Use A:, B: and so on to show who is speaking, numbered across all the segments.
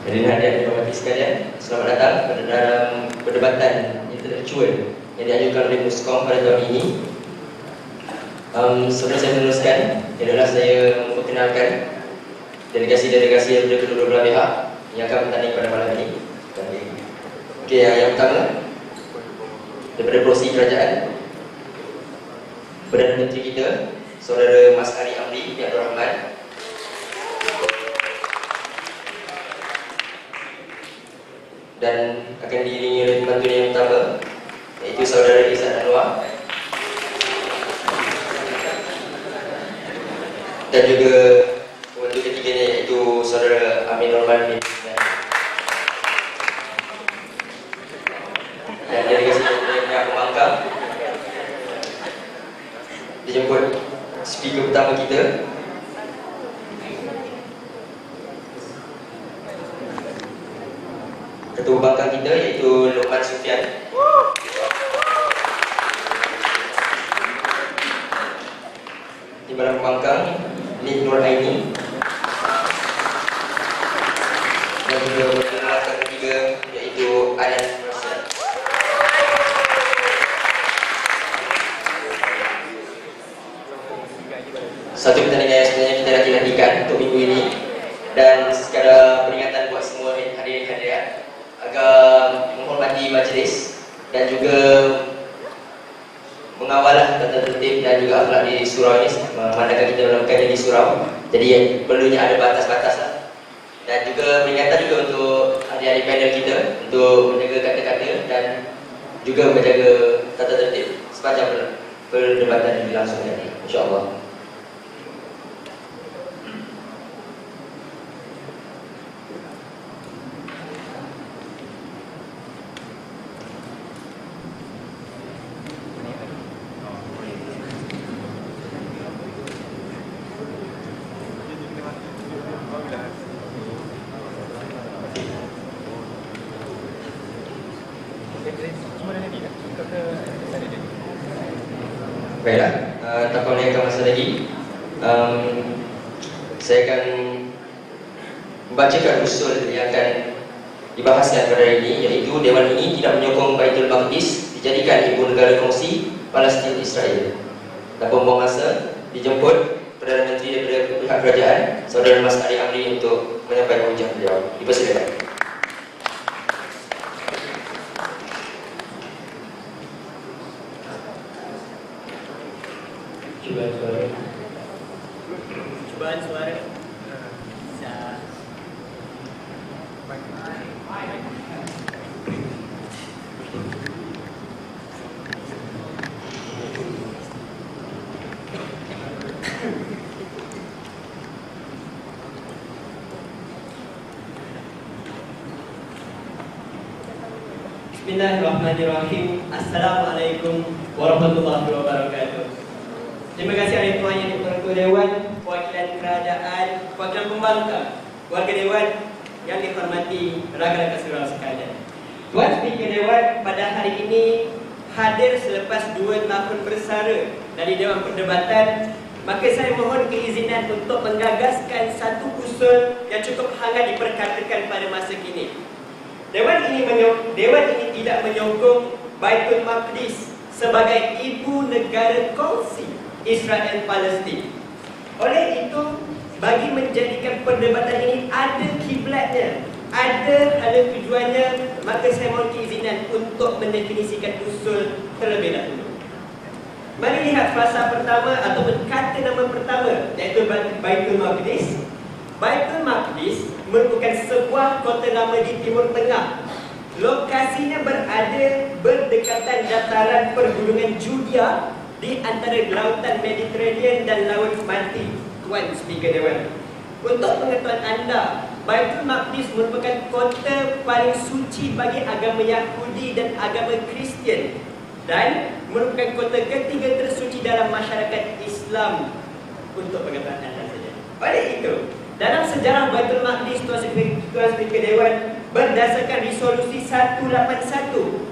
A: Hadirin hadirin dihormati sekalian, selamat datang pada dalam perdebatan intelektual yang diajukan oleh Muskom pada tahun ini. Sebelum saya meneruskan, adalah saya memperkenalkan delegasi-delegasi yang dari kedua belah pihak yang akan bertanding pada malam ini. Okey, yang pertama daripada Prosi Kerajaan, Perdana Menteri kita, Saudara Mas Ali Amri bin Abdul Rahman. Dan akan diiringi oleh pembantu yang pertama, iaitu Saudara Izzat Anwar. Dan juga pembantu ketiganya, iaitu Saudara Amin Norman bin Hussein. Dan delegasi dari pihak pembangkang dijemput speaker pertama kita, Ketua Pembangkang kita, iaitu Luqman Sufian. Timbalan Pembangkang Nik Nur Aini. Dan juga pembangkang ketiga, iaitu Ayan Mersan. Satu pertandingan yang sebenarnya kita dah dinantikan untuk minggu ini, dan sekadar peringatan buat semua hadirin-hadirat agar menghormati majlis dan juga mengawalah tata tertib dan juga akhlak di surau ini, memandangkan kita melakukannya di surau, jadi perlunya ada batas-batas lah. Dan juga peringatan juga untuk adik-adik panel kita untuk menjaga kata-kata dan juga menjaga tata tertib sepanjang perdebatan yang berlangsung nanti, insya-Allah. Baiklah, tanpa melengahkan masa lagi, saya akan membacakan usul yang akan dibahaskan pada hari ini, iaitu Dewan ini tidak menyokong Baitul Maqdis dijadikan ibu negara kongsi Palestin Israel. Tanpa membuang masa, dijemput Perdana Menteri daripada pihak kerajaan, Saudara Mas Ali Amri, untuk menyampaikan hujah beliau. Dipersilakan.
B: Cubaan suara. Bismillahirrahmanirrahim. Assalamualaikum warahmatullahi wabarakatuh. Terima kasih adik tuan yang dipertua Dewan, perwakilan kerajaan, perwakilan pembangkang, warga Dewan yang dihormati rakan-rakan surau sekalian. Tuan Speaker Dewan pada hari ini hadir selepas 2 tahun bersara dari Dewan Perdebatan, maka saya mohon keizinan untuk menggagaskan satu usul yang cukup hangat diperkatakan pada masa kini. Dewan ini tidak menyokong Baitul Maqdis sebagai ibu negara kongsi Israel Palestin. Oleh itu, bagi menjadikan perdebatan ini ada kiblatnya, ada hala tujuannya, maka saya mohon keizinan untuk mendefinisikan usul terlebih dahulu. Mari lihat fasa pertama ataupun kata nama pertama, iaitu Baitul Maqdis. Baitul Maqdis merupakan sebuah kota lama di Timur Tengah. Lokasinya berada berdekatan dataran pergunungan Judea di antara lautan Mediterranean dan Laut Mati. Tuan Speaker Dewan, untuk pengetahuan anda, Baitul Maqdis merupakan kota paling suci bagi agama Yahudi dan agama Kristian, dan merupakan kota ketiga tersuci dalam masyarakat Islam, untuk pengetahuan anda saja. Oleh itu, dalam sejarah Baitul Maqdis, Tuan Speaker Dewan, berdasarkan resolusi 181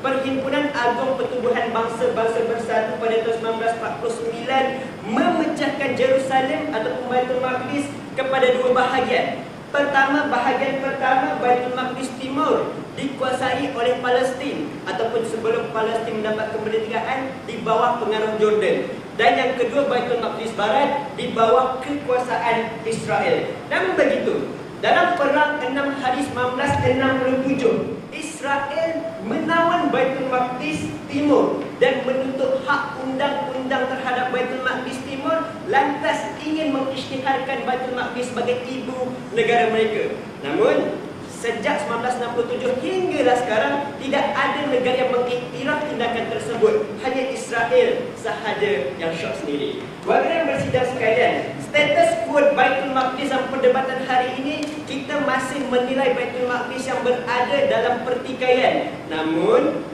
B: Perhimpunan Agung Pertubuhan Bangsa-Bangsa Bersatu pada tahun 1949, memecahkan Jerusalem atau Baitul Maqdis kepada dua bahagian. Pertama, bahagian pertama Baitul Maqdis Timur dikuasai oleh Palestin, ataupun sebelum Palestin mendapat kemerdekaan di bawah pengaruh Jordan. Dan yang kedua, Baitul Maqdis Barat di bawah kekuasaan Israel. Namun begitu, dalam perang 6 hari 1967, Israel menawan Baitul Maqdis Timur dan menuntut hak undang-undang terhadap Baitul Maqdis Timur, lantas ingin mengisytiharkan Baitul Maqdis sebagai ibu negara mereka. Namun sejak 1967 hinggalah sekarang tidak ada negara yang mengiktiraf tindakan tersebut. Hanya Israel sahaja yang syok sendiri. Warga yang bersidang sekalian, status quo Baitul Maqdis dalam perdebatan hari ini, kita masih menilai Baitul Maqdis yang berada dalam pertikaian. Namun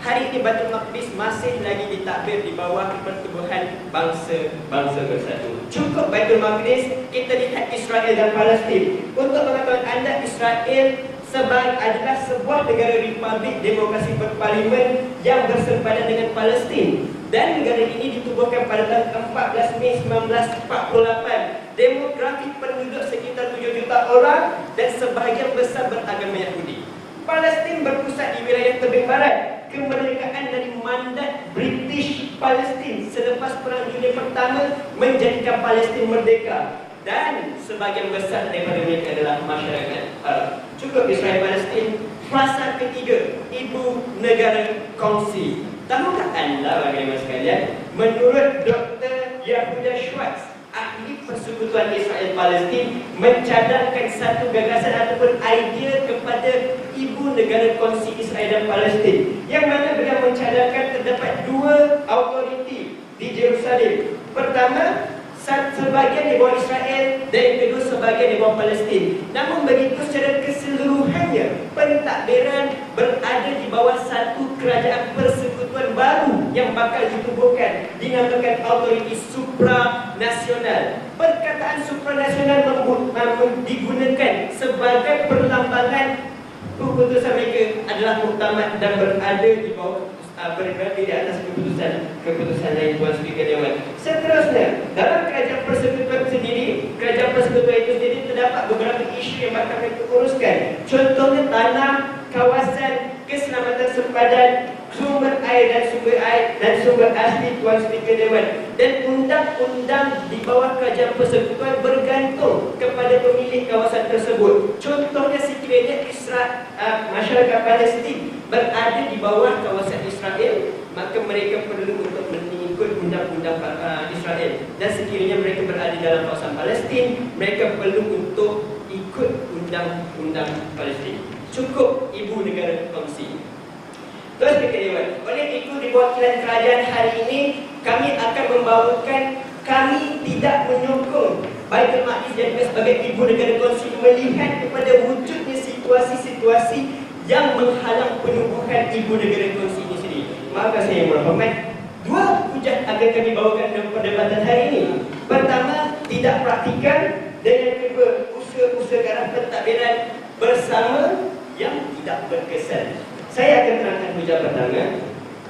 B: hari ini Baitul Maqdis masih lagi ditadbir di bawah pertubuhan bangsa-bangsa bersatu. Cukup Baitul Maqdis, kita lihat Israel dan Palestin. Untuk pengetahuan anda, Israel adalah sebuah negara republik demokrasi berparlimen yang bersempadan dengan Palestin. Dan negara ini ditubuhkan pada tanggal 14 Mei 1948. Demografi penduduk sekitar 7 juta orang dan sebahagian besar beragama Yahudi. Palestin berpusat di wilayah tebing barat. Kemerdekaan dari mandat British Palestin selepas Perang Dunia Pertama menjadikan Palestin merdeka, dan sebagian besar daripada mereka adalah masyarakat Arab. Cukup Israel Palestin. Frasa ketiga, ibu negara kongsi. Tahukah anda, bagaimana sekalian, menurut Dr. Yahuda Schwartz, ahli persekutuan Israel Palestin, mencadangkan satu gagasan ataupun idea kepada ibu negara kongsi Israel dan Palestin, yang mana beliau mencadangkan terdapat dua autoriti di Jerusalem. Pertama, sebahagian di bawah Israel dan yang kedua sebahagian di bawah Palestin. Namun begitu secara keseluruhannya, pentadbiran berada di bawah satu kerajaan persekutuan baru yang bakal ditubuhkan, dinamakan autoriti supranasional. Perkataan supranasional digunakan sebagai perlambangan keputusan mereka adalah muktamad dan berada di bawah berada di atas keputusan lain Tuan Speaker Dewan. Seterusnya, dalam kerajaan persekutuan itu sendiri terdapat beberapa isu yang bakal mereka uruskan. Contohnya tanah, kawasan, keselamatan sempadan, sumber air dan sumber asli Tuan Speaker Dewan. Dan undang-undang di bawah kerajaan persekutuan bergantung kepada pemilik kawasan tersebut. Contohnya sekiranya masyarakat Palestin berada di bawah kawasan Israel, maka mereka perlu untuk mengikut undang-undang Israel. Dan sekiranya mereka berada dalam kawasan Palestin, mereka perlu untuk ikut undang-undang Palestin. Cukup ibu negara kongsi. Tuan Speaker Dewan, oleh itu di wakilan kerajaan hari ini, kami akan membawakan, kami tidak menyokong Baitul Maqdis dijadikan sebagai ibu negara kongsi, melihat kepada wujudnya situasi-situasi yang menghalang penubuhan ibu negara kongsi ini sendiri. Maka saya yang berhormat, dua hujah akan kami bawakan dalam perdebatan hari ini. Pertama, tidak praktikal, dan yang kedua, usaha-usaha ke arah pentadbiran bersama yang tidak berkesan. Saya akan terangkan hujah pertama,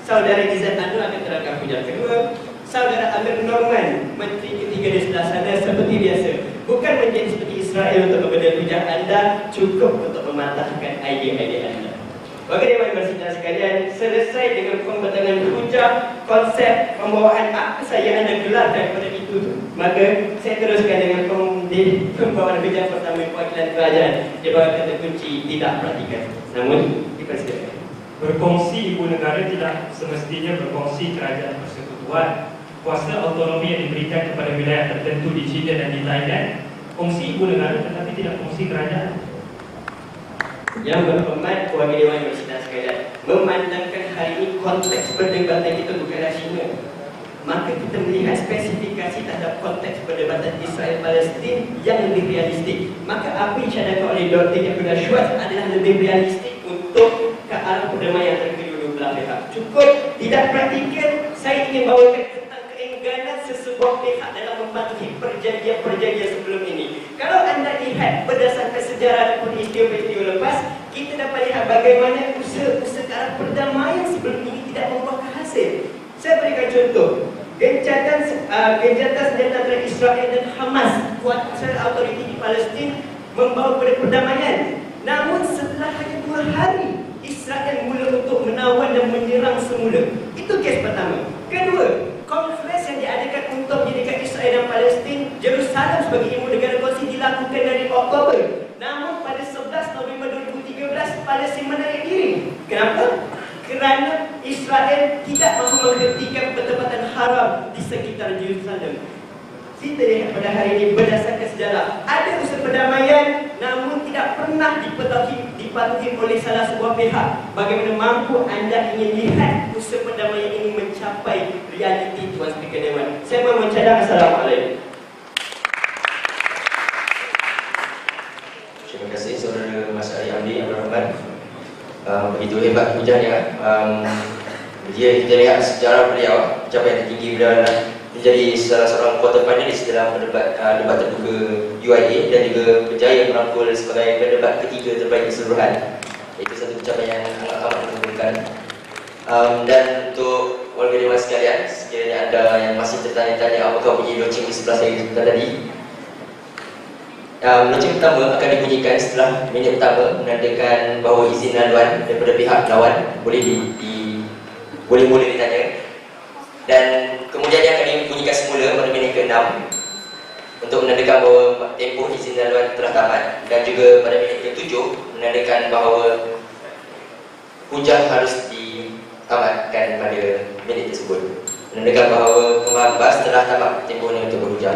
B: Saudara Izzat Anwar akan terangkan hujah kedua, Saudara Amir Norman, Menteri ketiga di sebelah sana, seperti biasa, bukan menjadi seperti Israel untuk membela hujah anda, cukup untuk mematahkan idea-idea anda. Bagi Dewan Bersidang sekalian, selesai dengan pembentangan hujah, konsep pembawaan apa saja anda gelar daripada itu, maka saya teruskan dengan pembawaan hujah pertama perwakilan kerajaan di bawah kata kunci tidak praktikal. Namun dipersilakan.
C: Berkongsi ibu negara tidak semestinya berkongsi kerajaan persekutuan. Kuasa autonomi yang diberikan kepada wilayah tertentu di China dan di Thailand, kongsi ibu negara tetapi tidak kongsi kerajaan.
B: Yang berhormat Wakil Dewan Bersidang sekalian, memandangkan hari ini konteks perdebatan kita bukanlah China, maka kita melihat spesifikasi terhadap konteks perdebatan Israel Palestin yang lebih realistik. Maka apa yang dicadangkan oleh Dr. Yahuda Schwartz adalah lebih realistik untuk ke arah perdamaian antara kedua belah pihak. Cukup tidak praktikal. Saya ingin bawakan tentang keengganan sesebuah pihak dalam mematuhi perjanjian-perjanjian sebelum ini. Kalau anda lihat berdasarkan sejarah dan peristiwa-peristiwa lepas, kita dapat lihat bagaimana usaha-usaha ke arah perdamaian sebelum ini tidak membuahkan hasil. Saya berikan contoh. Gencatan senjata antara Israel dan Hamas, kuasa autoriti di Palestin, membawa kepada perdamaian. Namun setelah hanya 2 hari, Israel mula untuk menawan dan menyerang semula. Itu kes pertama. Kedua, konferensi yang diadakan untuk menjadikan Israel dan Palestin Jerusalem sebagai ibu negara kongsi dilakukan dari Oktober. Namun pada 11 November 2013 Palestin menarik diri. Kenapa? Kerana Israel tidak mahu menghentikan pertempatan haram di sekitar Jerusalem. Kita lihat pada hari ini berdasarkan sejarah, ada usaha perdamaian namun tidak pernah dipatuhi oleh salah sebuah pihak. Bagaimana mampu anda ingin lihat usaha perdamaian ini mencapai realiti, Tuan Speaker Dewan? Saya mau mencadang. Assalamualaikum.
A: Terima kasih saudara Mas Ali Amdi Abdul Rahman. Begitu hebat hujannya. Kita lihat sejarah beliau, pencapaian tertinggi beliau adalah menjadi salah seorang quarter finalis dalam debat terbuka UIA dan juga berjaya merangkul sebagai pendebat ketiga terbaik keseluruhan. Itu satu pencapaian yang amat menguntungkan. Dan untuk warga dewan sekalian, sekiranya anda yang masih tertanya-tanya apakah bunyi loceng di sebelah saya sebentar tadi, loceng pertama akan dibunyikan setelah minit pertama menandakan bahawa izin laluan daripada pihak lawan boleh mula ditanya, dan kemudian dia akan dibunyikan semula pada minit ke-6 untuk menandakan bahawa tempoh izin laluan telah tamat, dan juga pada minit ke-7 menandakan bahawa hujah harus ditamatkan pada minit tersebut, menandakan bahawa pembahasan bas telah tamat tempohnya untuk berhujah.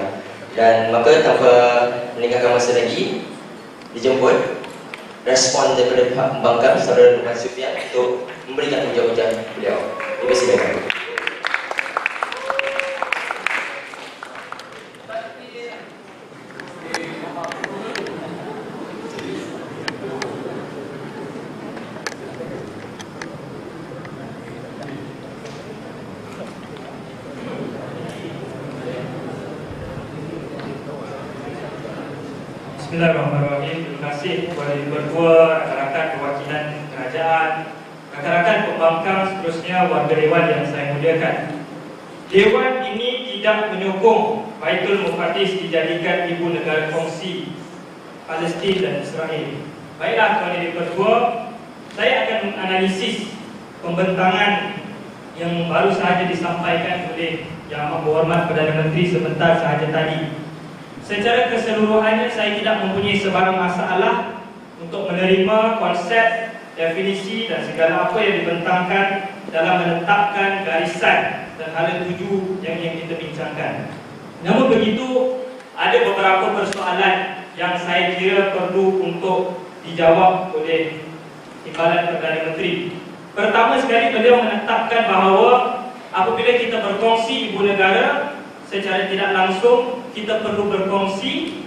A: Dan maka tanpa meninggalkan masa lagi, dijemput respon daripada pihak pembangkang saudara Numan Sufian untuk memberikan hujah-hujah beliau. Dipersilakan.
C: Bismillahirrahmanirrahim. Terima kasih kepada Ibu Ketua, rakan-rakan perwakilan kerajaan, rakan-rakan pembangkang, seterusnya warga dewan yang saya muliakan. Dewan ini tidak menyokong Baitul Muqaddis dijadikan ibu negara kongsi Palestin dan Israel. Baiklah kepada Ibu Ketua, saya akan menganalisis pembentangan yang baru sahaja disampaikan oleh Yang Amat Berhormat Perdana Menteri sebentar sahaja tadi. Secara keseluruhannya saya tidak mempunyai sebarang masalah untuk menerima konsep, definisi dan segala apa yang dibentangkan dalam menetapkan garisan dan hala tuju yang ingin kita bincangkan. Namun begitu, ada beberapa persoalan yang saya kira perlu untuk dijawab oleh Timbalan Perdana Menteri. Pertama sekali, beliau menetapkan bahawa apabila kita berkongsi ibu negara, secara tidak langsung kita perlu berkongsi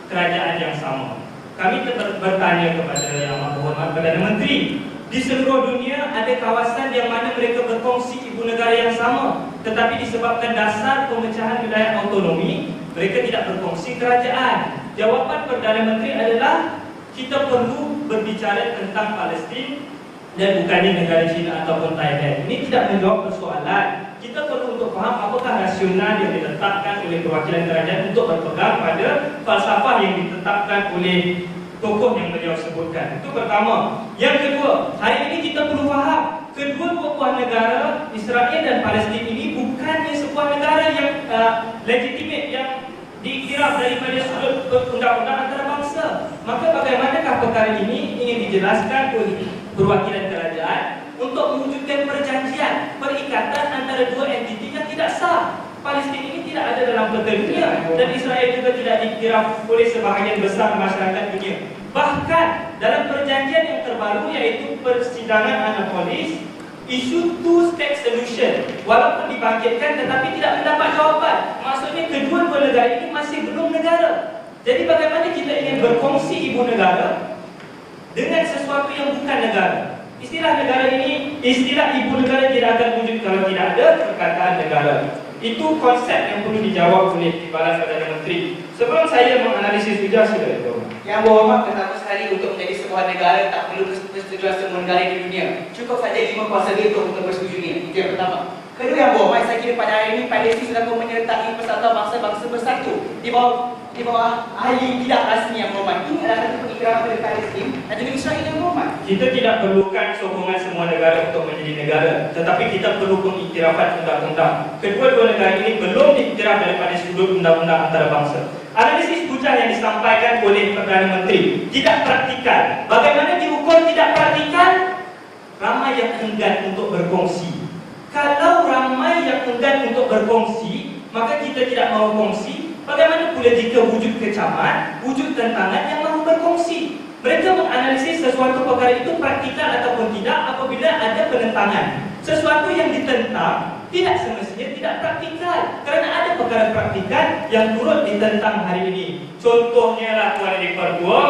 C: kerajaan yang sama. Kami bertanya kepada Yang Amat Berhormat Perdana Menteri, di seluruh dunia ada kawasan yang mana mereka berkongsi ibu negara yang sama, tetapi disebabkan dasar pemecahan wilayah autonomi, mereka tidak berkongsi kerajaan. Jawapan Perdana Menteri adalah kita perlu berbicara tentang Palestin dan bukannya negara China ataupun Thailand. Ini tidak menjawab persoalan. Kita perlu untuk faham apakah rasional yang ditetapkan oleh perwakilan kerajaan untuk berpegang pada falsafah yang ditetapkan oleh tokoh yang beliau sebutkan. Itu pertama. Yang kedua, hari ini kita perlu faham kedua buah negara Israel dan Palestin ini bukannya sebuah negara yang legitimate, yang diiktiraf daripada sudut undang-undang antarabangsa. Maka bagaimanakah perkara ini ingin dijelaskan oleh perwakilan kerajaan untuk mewujudkan perjanjian, perikatan antara dua entiti yang tidak sah. Palestin ini tidak ada dalam peta dunia dan Israel juga tidak diiktiraf oleh sebahagian besar masyarakat dunia. Bahkan dalam perjanjian yang terbaru, iaitu persidangan Annapolis, isu two-state solution walaupun dibangkitkan tetapi tidak mendapat jawapan. Maksudnya kedua-dua negara ini masih belum negara. Jadi bagaimana kita ingin berkongsi ibu negara dengan sesuatu yang bukan negara? Istilah negara ini, istilah ibu negara tidak akan wujud kalau tidak ada perkataan negara. Itu konsep yang perlu dijawab oleh Timbalan Perdana Menteri. Sebelum saya menganalisis hujah, sila itu.
D: Yang Berhormat, pertama sekali untuk menjadi sebuah negara tak perlu persetujuan semua negara di dunia. Cukup saja 5 kuasa veto untuk bersetujui. Itu yang pertama. Kedua, Yang Berhormat, saya kira pada hari ini Palestin sudah menyertai Persatuan Bangsa-Bangsa Bersatu di bawah di bawah ahli tidak rasmi yang berhormat. Ini adalah satu pengiktirafan dari Palestin dan juga Israel yang berhormat.
C: Kita tidak perlukan sokongan semua negara untuk menjadi negara, tetapi kita perlu pengiktirafan undang-undang. Kedua-dua negara ini belum diiktiraf daripada sudut undang-undang antarabangsa. Analisis bujang yang disampaikan oleh Perdana Menteri tidak praktikal. Bagaimana diukur tidak praktikal? Ramai yang enggan untuk berkongsi. Kalau ramai yang enggan untuk berkongsi, maka kita tidak mahu kongsi. Bagaimana pula jika wujud kecaman, wujud tentangan yang mahu berkongsi? Mereka menganalisis sesuatu perkara itu praktikal ataupun tidak apabila ada penentangan. Sesuatu yang ditentang tidak semestinya tidak praktikal, kerana ada perkara praktikal yang turut ditentang hari ini. Contohnya lah Tuan Adik Perdua,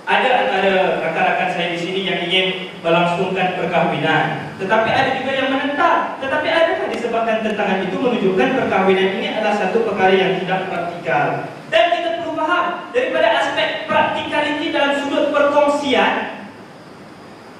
C: ada antara rakan-rakan saya di sini yang ingin melangsungkan perkahwinan, tetapi ada juga yang menentang. Tetapi adakah disebabkan tentangan itu menunjukkan perkahwinan ini adalah satu perkara yang tidak praktikal? Dan kita perlu faham daripada aspek praktikaliti dalam sudut perkongsian.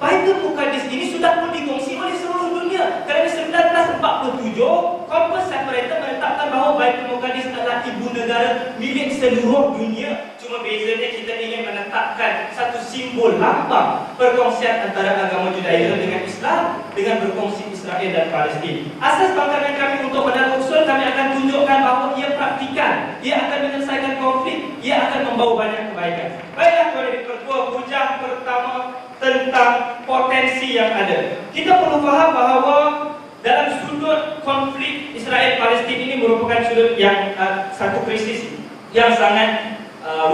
C: Baitul Muqaddis ini sudah pun dikongsi oleh seluruh dunia. Kerana 1947 Compass Separator menetapkan bahawa Baitul Muqaddis adalah ibu negara milik seluruh dunia. Cuma bezanya kita ingin menetapkan satu simbol lambang perkongsian antara agama Judaya dengan Islam, dengan berkongsi Israel dan Palestin. Asas bangkangan kami untuk menang usul, kami akan tunjukkan bahawa ia praktikal, ia akan menyelesaikan konflik, ia akan membawa banyak kebaikan. Baiklah Tuan Adik Perdua, hujah pertama tentang potensi yang ada. Kita perlu faham bahawa dalam sudut konflik Israel-Palestin ini merupakan sudut yang satu krisis yang sangat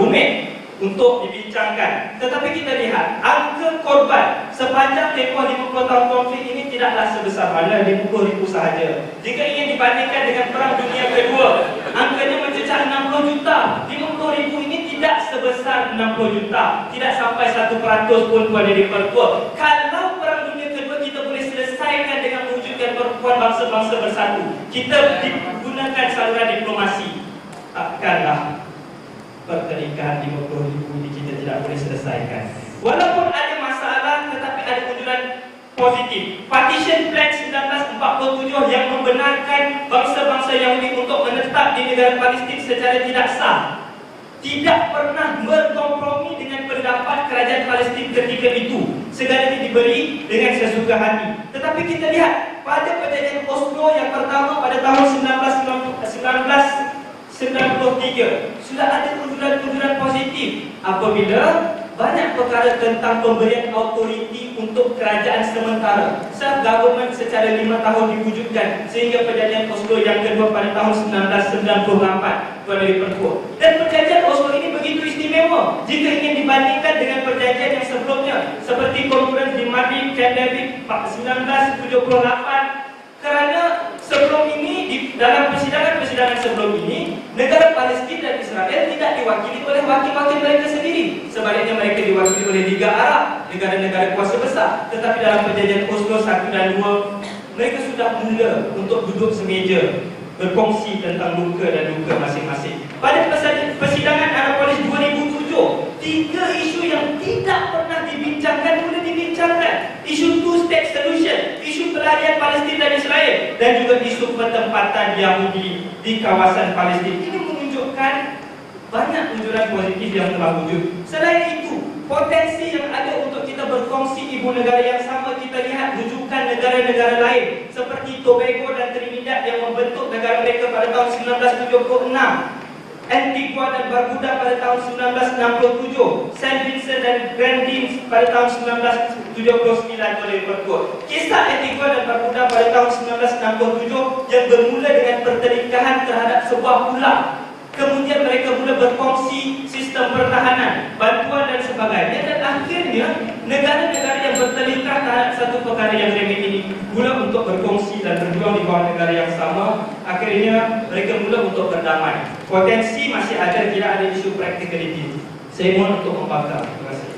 C: rumit untuk dibincangkan. Tetapi kita lihat angka korban sepanjang tempoh 50 tahun konflik ini tidaklah sebesar mana 50,000 sahaja. Jika ingin dibandingkan dengan Perang Dunia Kedua, angkanya mencecah 60 juta. 50,000 ini tidak sebesar 60 juta, tidak sampai 1% pun pada Perdua. Kalau Perang Dunia Kedua kita boleh selesaikan dengan mewujudkan perempuan bangsa-bangsa bersatu, kita gunakan saluran diplomasi, takkanlah pernikahan 50,000 ini kita tidak boleh selesaikan. Walaupun ada masalah, tetapi ada kunjuran positif. Partition Plan 1947 yang membenarkan bangsa-bangsa Yahudi untuk menetap di negara Palestin secara tidak sah, tidak pernah berkompromi dengan pendapat kerajaan Palestin ketika itu. Segalanya diberi dengan sesuka hati. Tetapi kita lihat pada perjanjian Oslo yang pertama pada tahun 1993 sudah ada kunjuran-kunjuran positif apabila banyak perkara tentang pemberian autoriti untuk kerajaan sementara. Self-government secara 5 tahun diwujudkan sehingga perjanjian Oslo yang kedua pada tahun 1998 Tuan Adik Perdua. Dan perjanjian Oslo ini begitu istimewa jika ingin dibandingkan dengan perjanjian yang sebelumnya seperti Conference di Madrid, Camp David 1978. Kerana sebelum ini, dalam persidangan sebelum ini, negara Palestin dan Israel tidak diwakili oleh wakil-wakil mereka sendiri. Sebaliknya mereka diwakili oleh Liga Arab, negara-negara kuasa besar. Tetapi dalam perjanjian Oslo 1 dan 2, mereka sudah mula untuk duduk semeja, berkongsi tentang luka dan duka masing-masing. Pada persidangan Annapolis 2007, 3 isu yang tidak pernah dibincangkan mula dibincangkan. Isu two-state solution, isu pelarian Palestin dan Israel, dan juga isu penempatan Yahudi di kawasan Palestin. Ini menunjukkan banyak kunjuran positif yang telah wujud. Selain itu, potensi yang ada untuk kita berkongsi ibu negara yang sama, kita lihat rujukan negara-negara lain seperti Tobago dan Trinidad yang membentuk negara mereka pada tahun 1976, Antigua dan Barbuda pada tahun 1967, Saint Vincent dan Grenadines pada tahun 1979 oleh Perdua. Kisah Antigua dan Barbuda pada tahun 1967 yang bermula dengan pertelingkahan terhadap sebuah pulau. Kemudian mereka mula berkongsi sistem pertahanan, bantuan dan sebagainya, dan akhirnya negara-negara yang bertelingkah terhadap satu perkara yang remeh ini mula untuk berkongsi dan berjuang di bawah negara yang sama. Akhirnya mereka mula untuk berdamai. Potensi masih ada, tidak ada isu practicality. Saya mohon untuk membakar. Terima kasih.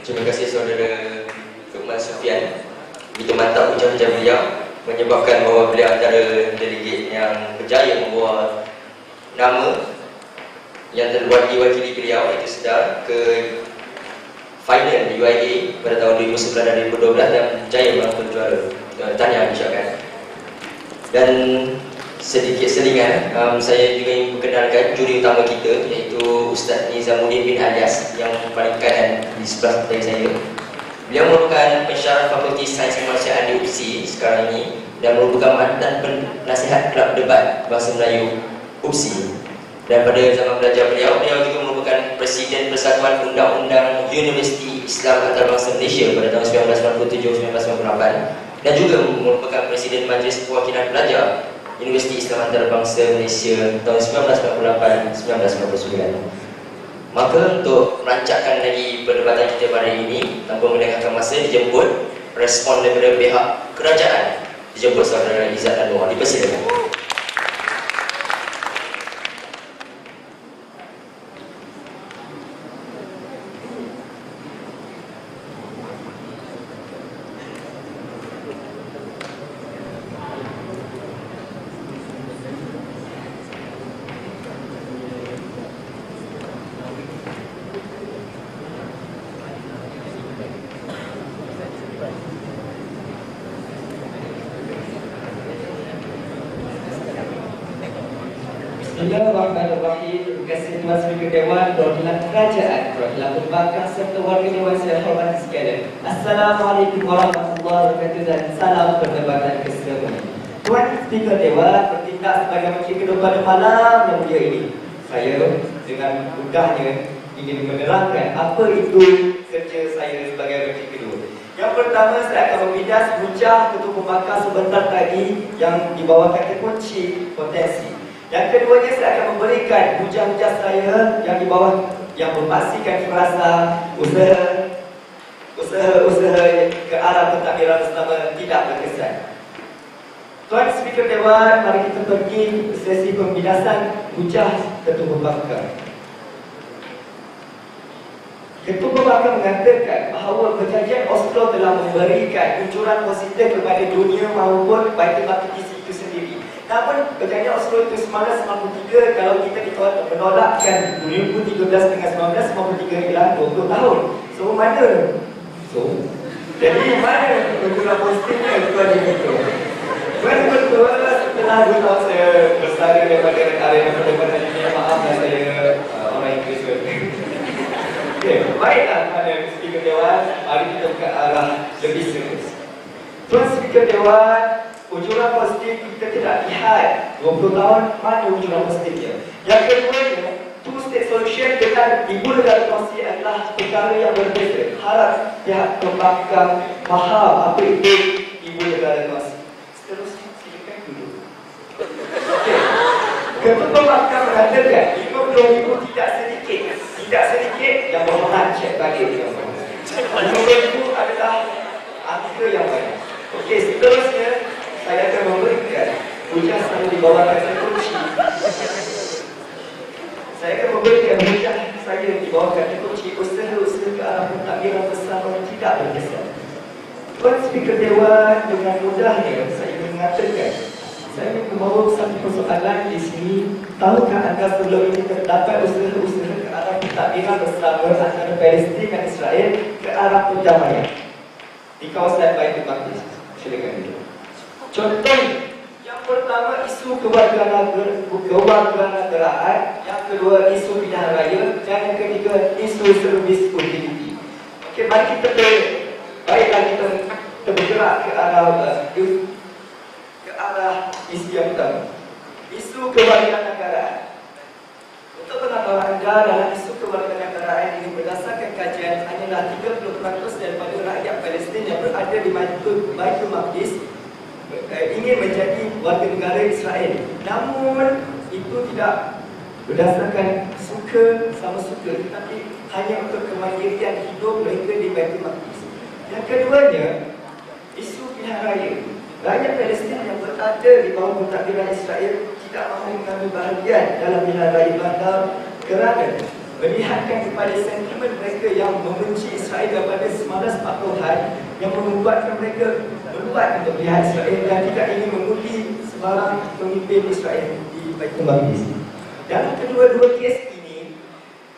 A: Terima kasih saudara Lukman Sufian. Begitu mantap ucapan beliau, menyebabkan bahawa beliau antara delegate yang berjaya membawa nama yang terwakili beliau itu sedar ke final di UIA pada tahun 2011 dan 2012 dan berjaya menang juara. Tanya ucapkan. Dan sedikit selingan, saya juga ingin perkenalkan juri utama kita, iaitu Ustaz Nizamuddin bin Alyas yang paling kanan di sebelah dari saya. Beliau merupakan pensyarah Fakulti Sains Kemanusiaan di UPSI sekarang ini dan merupakan mantan penasihat Kelab Debat Bahasa Melayu UPSI. Dan pada zaman belajar beliau juga merupakan Presiden Persatuan Undang-Undang Universiti Islam Antarabangsa Malaysia pada tahun 1997-1998 dan juga merupakan Presiden Majlis Perwakilan Pelajar Universiti Islam Antarabangsa Malaysia tahun 1998-1999. Maka untuk merancangkan lagi perdebatan kita pada hari ini, tanpa melengahkan masa, dijemput respon daripada pihak kerajaan. Dijemput Saudara Izzat Anwar. Dipersilakan.
B: Bismillahirrahmanirrahim. Terima kasih Tuan Speaker Dewan, Perwakilan Kerajaan, Perwakilan Perbankan serta warga Dewan saya hormati sekalian. Assalamualaikum warahmatullahi wabarakatuh dan salam perdebatan kesemuanya. Tuan Speaker Dewan bertindak sebagai Menteri Kedua pada malam yang mulia ini. Saya dengan mudahnya ingin menerangkan apa itu kerja saya sebagai Menteri Kedua. Yang pertama, saya akan membidas bujah Ketua Pembangkang sebentar tadi yang di bawah kata kunci potensi. Yang keduanya, saya akan memberikan hujah-hujah saya yang di bawah yang memastikan frasa usaha ke arah pentadbiran bersama tidak berkesan. Tuan Speaker Dewan, mari kita pergi sesi pembidasan hujah Ketua Pembangkang. Ketua Pembangkang mengatakan bahawa perjanjian Oslo telah memberikan kuncuran positif kepada dunia maupun Baitul Maqdis itu sendiri. Namun perjanjian Oslo itu 1993 kalau kita menolakkan 2013 dengan 1993 ialah 20 tahun. So mana? Jadi mana kuncuran positifnya Tuan Ketua? Tuan Ketua, setelah 2 tahun saya bersara daripada arena perdebatan ini, maaflah saya orang Inggeris. Okay, baiklah pada Speaker Dewan, mari kita ke arah lebih serius. Tuan Speaker Dewan, kuncuran positif kita tidak lihat 20 tahun mana kuncuran positifnya. Yang keduanya, two-state solution dengan ibu negara kongsi adalah perkara yang berbeza. Harap pihak pembangkang faham apa itu ibu negara kongsi. Seterusnya, silakan dulu. Okay. Ketua Pembangkang mengatakan 50,000 tidak sedikit yang berhormat cek bagi dia. 50,000 adalah angka yang banyak. Okey, seterusnya saya akan memberikan hujah saya di bawah kata kunci. Saya akan memberikan hujah saya di bawah kata kunci usaha-usaha ke arah pentadbiran bersama tidak berkesan. Tuan Speaker Dewan, dengan mudahnya saya ingin mengatakan, saya ingin membawa satu persoalan di sini. Tahukah anda sebelum ini terdapat usaha-usaha ke arah pentadbiran bersama antara Palestin dan Israel ke arah perdamaian di kawasan Baitul Maqdis? Silakan dulu. Contoh, yang pertama isu kewarganegaraan, yang kedua isu pilihan raya, dan yang ketiga isu servis utility. Okey, mari kita baiklah kita bergerak ke arah isu yang pertama, isu kewarganegaraan. Untuk pengetahuan anda, dalam isu kewarganegaraan ini berdasarkan kajian hanyalah 30% daripada rakyat Palestin yang berada di Baitul Maqdis ingin menjadi warga negara Israel. Namun itu tidak berdasarkan suka sama suka, tetapi hanya untuk kemandirian hidup mereka di Baitul Maqdis. Yang keduanya, isu pilihan raya. Rakyat Palestin yang berada di bawah pentadbiran Israel tidak mahu mengambil bahagian dalam pilihan raya bandar kerana melihatkan kepada sentimen mereka yang membenci Israel daripada 1940-an yang membuatkan mereka meluat untuk pihak Israel dan tidak ingin mengundi sebarang pemimpin Israel di Baitul Maqdis. Dalam kedua-dua kes ini,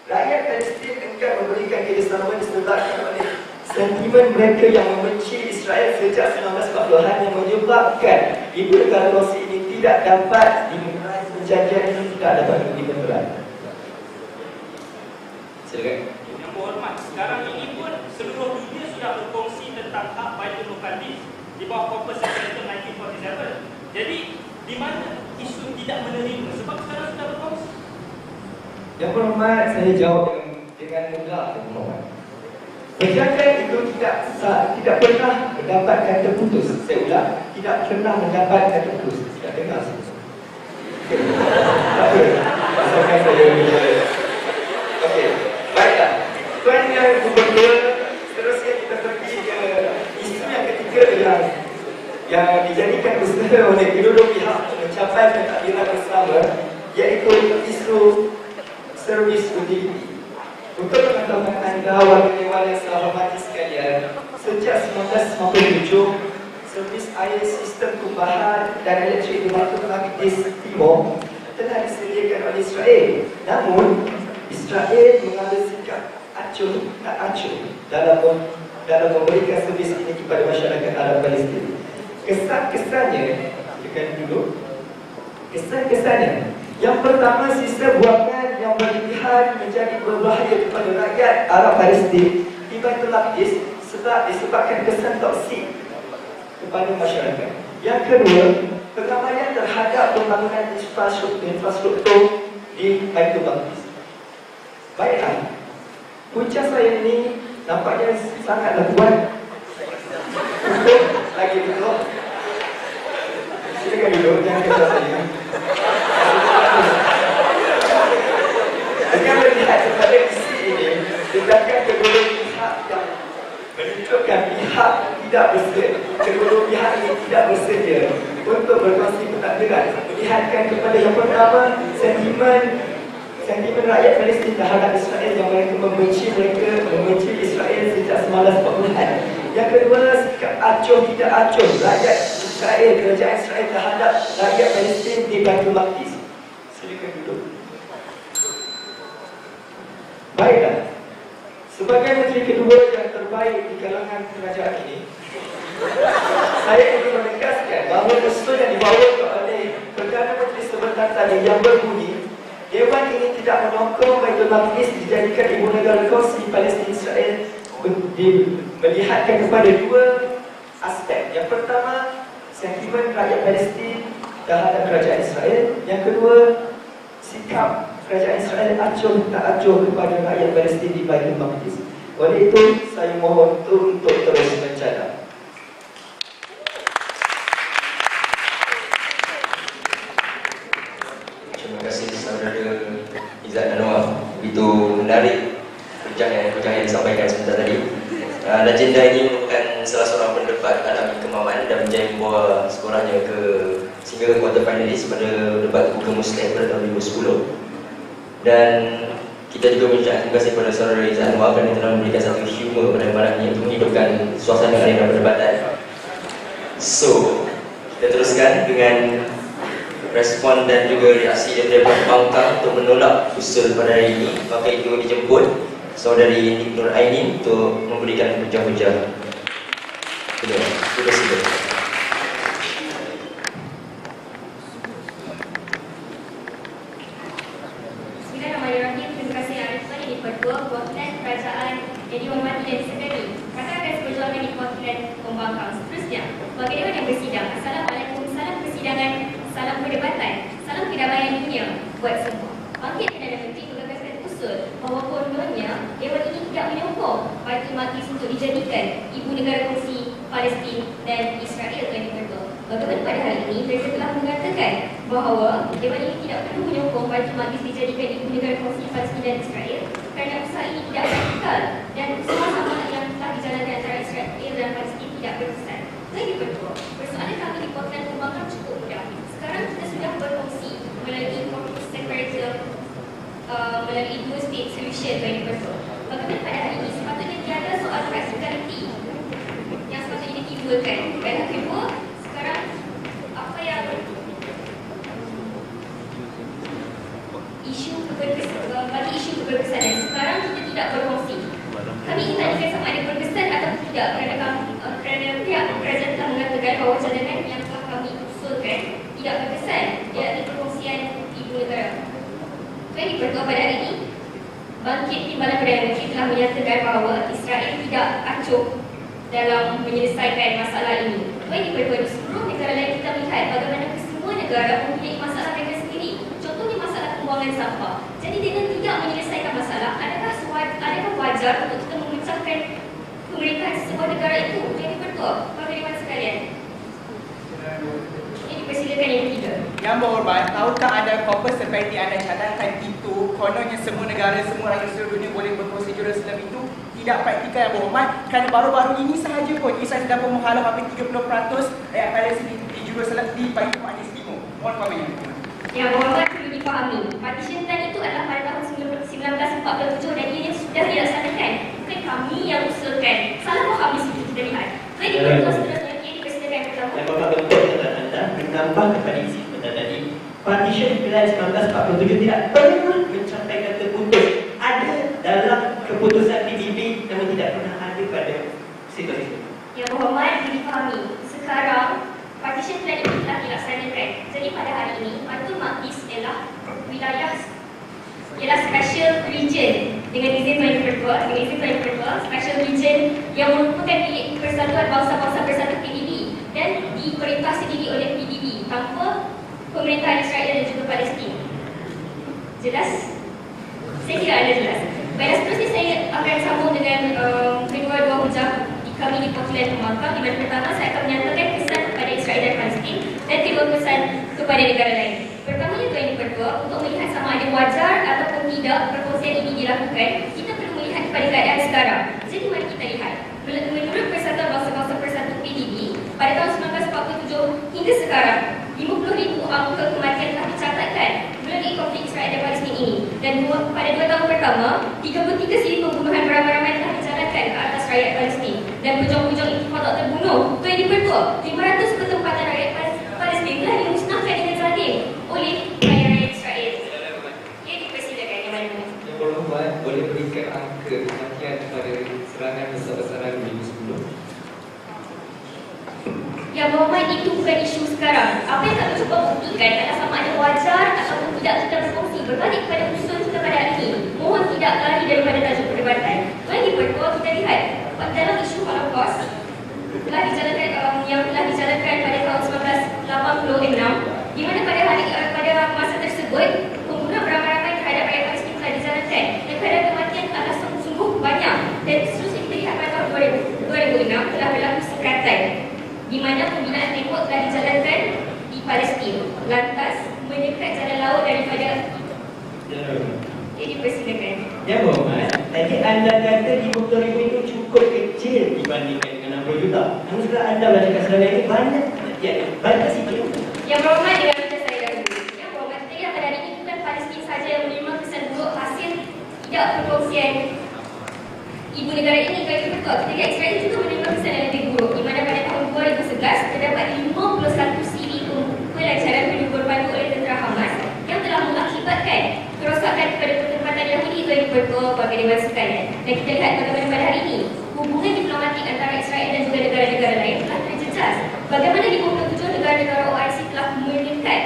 B: rakyat Palestin enggan memberikan kerjasama disebabkan oleh sentimen mereka yang membenci Israel sejak 1940-an yang menyebabkan ibu negara kongsi ini tidak dapat dimulai, perjanjian ini tidak dapat dibenturkan. Silakan.
C: Yang berhormat, sekarang ini pun seluruh dunia sudah berkongsi tentang hak Baitul Muqaddis di bawah Corpus Secretariat 1947. Jadi, di mana isu tidak menerima? Sebab sekarang sudah berkongsi.
B: Yang berhormat, saya jawab dengan mudah, Yang berhormat. Perjanjian itu tidak pernah mendapatkan terputus. Saya ulang, tidak pernah mendapatkan terputus. Tidak dengar saya. Tak apa. Asalkan saya okey, baiklah. Tuan Yang Gubernur, seterusnya kita pergi ke isu yang ketiga yang dijadikan usaha oleh kedua pihak untuk mencapai pentadbiran bersama, iaitu isu servis utility. Untuk pengetahuan anda, warga dewan yang saya hormati sekalian, sejak 1997, servis air sistem kumbahan dan elektrik di Baitul Maqdis Timur telah disediakan oleh Israel. Namun, Israel mengambil sikap acuh tak acuh dalam memberikan servis ini kepada masyarakat Arab Palestin. Kesan-kesannya, tekan dulu. Kesan-kesannya, yang pertama, sistem buangan yang berlebihan menjadi berbahaya kepada rakyat Arab Palestin di Baitul Maqdis disebabkan kesan toksik kepada masyarakat. Yang kedua, pengabaian terhadap pembangunan infrastruktur di Baitul Maqdis. Baiklah, punca saya ini nampaknya sangatlah kuat untuk lagi duduk. Silakan duduk, jangan kata saya. Dengan melihat kepada isi ini, tindakan kedua pihak yang menunjukkan pihak tidak bersedia, kedua pihak ini tidak bersedia untuk berkongsi pentadbiran, melihatkan kepada yang pertama sentimen rakyat Palestin terhadap Israel yang mereka membenci Israel sejak 1940-an. Yang kedua, sikap acuh tidak acuh rakyat Israel, kerajaan Israel terhadap rakyat Palestin di Baitul Maqdis. Silakan duduk. Baiklah, sebagai menteri kedua yang terbaik di kalangan kerajaan ini, saya ingin menegaskan bahawa usul yang dibawa oleh Perdana Menteri sebentar tadi yang berbunyi, Dewan ini tidak menokong Baitul Maqdis dijadikan ibu negara kongsi Palestin Israel, melihatkan kepada dua aspek. Yang pertama, sentimen rakyat Palestin terhadap kerajaan Israel. Yang kedua, sikap kerajaan Israel acuh tak acuh kepada rakyat Palestin di Baitul Maqdis. Oleh itu, saya mohon untuk terus mencadang.
A: Terima kasih saudara Izzat Anwar. Begitu menarik perbincangan yang disampaikan sebentar tadi. Legenda ini merupakan salah seorang pendebat dalam kemauan dan menjadi membawa sekolahnya sehingga ke quarter finalis pada debat Buka Muslim pada tahun 2010. Dan kita juga mengucapkan terima kasih kepada saudara Izzat Anwar kerana telah memberikan satu humor pada malam ini untuk menghidupkan suasana arena perdebatan. So, kita teruskan dengan respon dan juga reaksi daripada pembangkang untuk menolak usul pada hari ini. Maka itu dijemput saudari Nik Nur Ainin untuk memberikan hujah-hujah. Sudah sila.
E: Bismillahirrahmanirrahim. Terima kasih Arifan yang dipertua perwakilan kerajaan yang dihormati dan disedari. Kata akan seperjuangan di perwakilan pembangkang. Seterusnya, bagi dewan yang bersidang, Assalamualaikum, salam persidangan, salam perdebatan, salam kedamaian dunia buat semua. Bangkit Perdana Menteri menggagaskan usul bahawa kononnya dewan ini tidak menyokong Baitul Maqdis untuk dijadikan ibu negara kongsi Palestin dan Israel yang dipertua. Bagaimana pada hari ini mereka telah mengatakan bahawa dewan ini tidak perlu menyokong Baitul Maqdis dijadikan ibu negara kongsi Palestin dan Israel kerana usaha ini tidak praktikal dan usaha sama yang telah dijalankan antara Israel dan Palestin tidak berkesan. Lagi bertua, persoalan kami di perwakilan pembangkang cukup mudah. Sekarang kita sudah berkongsi melalui Corpus Secretariat melalui dua state solution bagi bertua. Bagaimana pada hari ini sepatutnya tiada soal practicality yang sepatutnya ditimbulkan. Dan yang kedua, sekarang apa yang bagi isu keberkesanan. Sekarang kita tidak berkongsi. Kami ingin tanyakan sama ada berkesan atau tidak kerana pihak kerajaan telah mengatakan bahawa cadangan yang telah kami usulkan tidak berkesan menekankan bahawa Israel tidak acuh dalam menyelesaikan masalah ini. Bagi di seluruh negara lain kita melihat bagaimana semua negara mempunyai masalah mereka sendiri. Contohnya masalah pembuangan sampah. Jadi dengan tidak menyelesaikan masalah, adakah wajar untuk kita memecahkan pemerintahan sebuah negara itu? Jadi betul, bagaimana sekalian? Ini dipersilakan yang ketiga.
D: Yang berhormat, tahukah anda Corpus seperti anda catatkan itu kononnya semua negara, semua rakyat seluruh dunia boleh berkongsi Jerusalem itu tidak praktikal yang berhormat, kerana baru-baru ini sahaja pun Israel sudah menghalau hampir 30% rakyat Palestin di Jerusalem di Baitul Maqdis Timur. Mohon komennya.
E: Yang berhormat perlu dipahami, partition plan itu adalah pada tahun 1947 dan ia sudah dilaksanakan. Bukan kami yang usulkan. Salah faham di situ kita lihat. Jadi betul seterusnya ini dipersilakan pertama.
B: Yang Bapak betul kata anda menambah kepada isi sebentar tadi. Partition Plan 1947 tidak pernah mencapai kata putus. Ada dalam keputusan PBB namun tidak pernah ada pada situasi itu.
E: Yang berhormat perlu dipahami. Sekarang partition plan ini telah dilaksanakan. Jadi pada hari ini Baitul Maqdis ialah wilayah, ialah special region dengan izin Tuan Yang Pertua, special region yang merupakan milik Persatuan Bangsa-Bangsa Bersatu PBB dan diperintah sendiri oleh PBB tanpa pemerintahan Israel dan juga Palestin. Jelas? Saya kira anda jelas. Baiklah, seterusnya saya akan sambung dengan kedua-dua hujah kami di Portland Pembangkang, di mana pertama saya akan menyatakan kesan kepada Israel dan Palestin dan kedua kesan kepada negara lain. Pertamanya Tuan Yang Pertua, untuk melihat sama ada wajar ataupun tidak perkongsian ini dilakukan, kita perlu melihat kepada keadaan sekarang. Jadi mari kita lihat. Menurut Persatuan Bangsa-Bangsa Bersatu PBB, pada tahun 1947 hingga sekarang, 50,000 angka kematian telah dicatatkan melalui konflik Israel dan Palestin ini. Dan pada 2 tahun pertama, 33 siri pembunuhan beramai-ramai telah dicatatkan ke atas rakyat Palestin. Dan pujang-pujang intifada terbunuh. Tuan Yang Pertua, 500 ketempatan rakyat Palestin telah dimusnahkan dengan zalim oleh rakyat Israel. Ia dipersilakan yang mana?
F: Yang berhormat, boleh berikan angka kematian pada serangan besar-besaran 2010?
E: Yang berhormat, itu bukan isu sekarang. Apa yang kami cuba buktikan adalah sama ada wajar ataupun tidak kita berkongsi berbalik kepada usul kita pada hari ini. Mohon tidak lari daripada tajuk perdebatan. Tuan Yang Pertua, kita lihat dalam isu Holocaust yang telah dijalankan pada tahun 1986, di mana pada masa tersebut pembunuhan beramai-ramai terhadap rakyat Palestin telah dijalankan dan kadar kematian adalah sungguh banyak. Dan seterusnya kita lihat pada tahun 2006 telah berlaku sekatan di mana pembinaan tembok telah dijalankan di Palestin, lantas mendekat jalan laut daripada. Jadi persilakan.
B: Yang berhormat, tadi anda kata 50,000 itu cukup kecil dibandingkan dengan 60 juta. Namun setelah anda melakukan serangan ini banyak kematian. Batasi itu.
E: Yang berhormat, dengan minta saya dahulu. Yang berhormat, kita lihat pada hari ini bukan Palestin saja yang menerima kesan buruk hasil tidak perkongsian ibu negara ini. Kalau betul, kita lihat Israel juga menerima kesan yang lebih buruk, di mana pada tahun 2011 terdapat 51 siri pelajaran dikorbankan oleh tentera Hamas yang telah mengakibatkan kerosakan kepada pertempatan Yahudi. Tuan Pertua, bagi dewan sekalian. Dan kita lihat bagaimana pada hari ini hubungan diplomatik antara Israel dan juga negara-negara lain telah terjejas. Bagaimana di 27 negara-negara OIC telah meningkat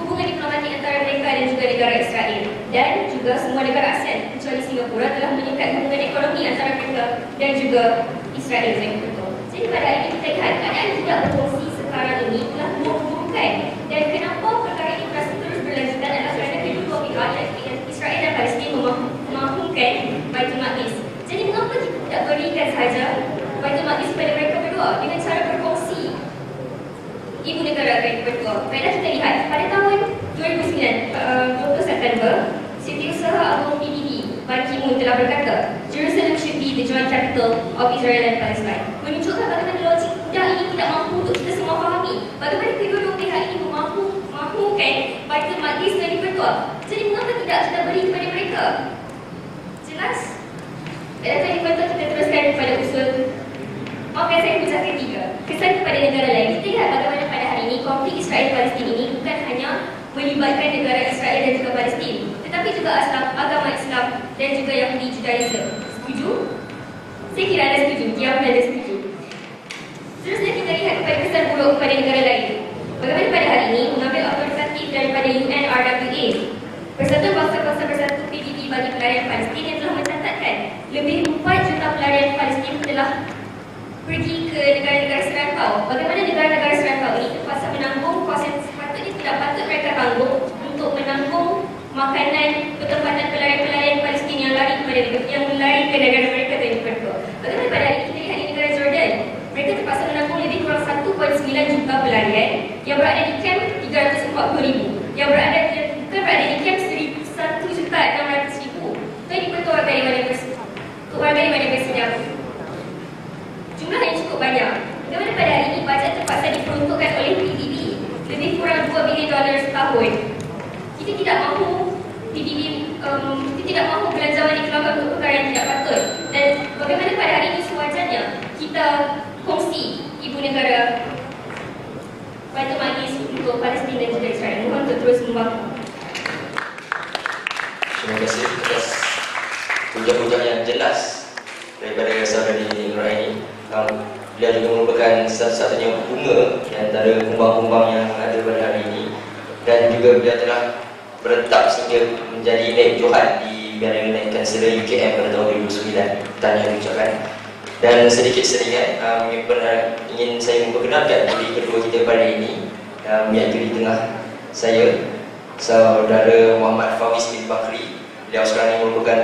E: hubungan diplomatik antara mereka dan juga negara Israel. Dan juga semua negara ASEAN kecuali Singapura telah meningkat hubungan ekonomi antara mereka dan juga Israel. Jadi pada hari ini kita lihat keadaan tidak berfungsi sekarang ini telah memburukkan. Dan kenapa perkara ini masih terus berlanjutan adalah kerana kedua pihak, Israel dan Palestin, memahukan Baitul Maqdis. Jadi mengapa kita tidak berikan sahaja Baitul Maqdis kepada mereka berdua dengan cara berkongsi ibu negara berdua? Baiklah, kita lihat pada tahun 2009, 20 September, Setiausaha Agung PBB Ban Ki-moon telah berkata, Jerusalem should be the joint capital of Israel and Palestine. Menunjukkan bagaimana logik mudah ini tidak mampu untuk kita semua fahami. Bagaimana kedua-dua pihak ini mahukan Baitul Maqdis dan berdua. Jadi mengapa tidak kita beri kepada mereka? Jelas? Baiklah, tadi betul kita teruskan kepada usul. Maafkan saya hujah ketiga, kesan kepada negara lain. Kita lihat bagaimana pada hari ini konflik Israel-Palestin ini bukan hanya melibatkan negara Israel dan juga Palestin, tetapi juga agama Islam dan juga Yahudi Judaism. Setuju? Saya kira anda setuju. Diam anda setuju. Seterusnya kita lihat kepada kesan buruk kepada negara lain. Bagaimana pada hari ini mengambil autoritatif daripada UNRWA, Persatuan Bangsa-Bangsa Bersatu PBB bagi pelarian Palestin, yang telah mencatatkan lebih 4 pergi ke negara-negara serantau. Bagaimana negara-negara serantau ini terpaksa menanggung kos yang sepatutnya tidak patut mereka tanggung untuk menanggung makanan bertempatan pelarian-pelarian Palestin yang lari ke negara mereka dan kedua. Bagaimana pada hari kita lihat di negara Jordan? Mereka terpaksa menanggung lebih kurang 1.9 juta pelarian yang berada di kamp 340,000, yang berada di kamp 1.600.000. Itu dibentuk warga Dewan Bersedia. Jumlah yang cukup banyak. Bagaimana pada hari ini bajet terpaksa diperuntukkan oleh PBB lebih kurang $2 bilion setahun. Kita tidak mahu PBB kita tidak mahu belanjawan dikeluarkan untuk perkara yang tidak patut. Dan bagaimana pada hari ini sewajarnya kita kongsi ibu negara Baitul Maqdis untuk Palestin dan juga Israel. Mohon untuk terus membantu.
A: Terima kasih atas hujah-hujah yang jelas daripada saudari Nuraini. Beliau juga merupakan satu-satunya bunga di antara kumbang-kumbang yang ada pada hari ini, dan juga beliau telah beretap sehingga menjadi naib Johan di Biara Naib Kansela UKM pada tahun 2009. Tahniah diucapkan. Dan sedikit selingan, ingin saya memperkenalkan diri kedua kita pada ini, iaitu di tengah saya Saudara Muhammad Fawis bin Bakri. Beliau sekarang ini merupakan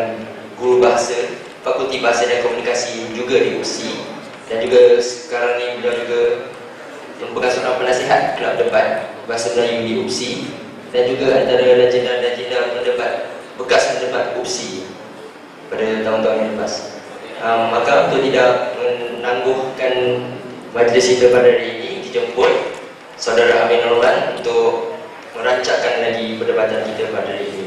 A: guru bahasa Fakulti Bahasa dan Komunikasi juga di UPSI, dan juga sekarang ini beliau juga merupakan seorang penasihat kelab debat Bahasa Melayu di UPSI, dan juga antara legenda-legenda bekas pendebat UPSI pada tahun-tahun yang lepas. Maka untuk tidak menangguhkan majlis kita pada hari ini, dijemput Saudara Amin Nurman untuk merancangkan lagi perdebatan kita pada hari ini.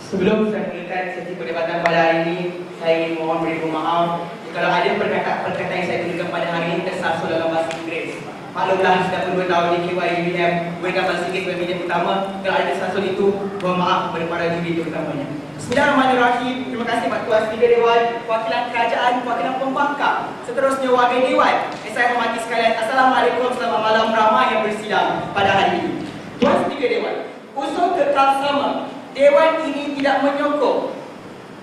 D: Sebelum saya mulakan sesi perdebatan pada hari ini, saya ingin mohon beri maaf kalau ada perkataan yang saya gunakan pada hari ini tersasul dalam bahasa Inggeris. Maklumlah, sudah pun 2 tahun di KYUBM berikan bahasa Inggeris sebagai media utama. Kalau ada tersasul itu, mohon maaf kepada para juri terutamanya. Bismillahirrahmanirrahim. Terima kasih Pak Ketua Speaker Dewan, Perwakilan Kerajaan, Perwakilan Pembangkang, seterusnya warga Dewan. Saya hormati sekalian, Assalamualaikum, selamat malam ramai yang bersidang pada hari ini. Tuan Speaker Dewan, usul kekal sama. Dewan ini tidak menyokong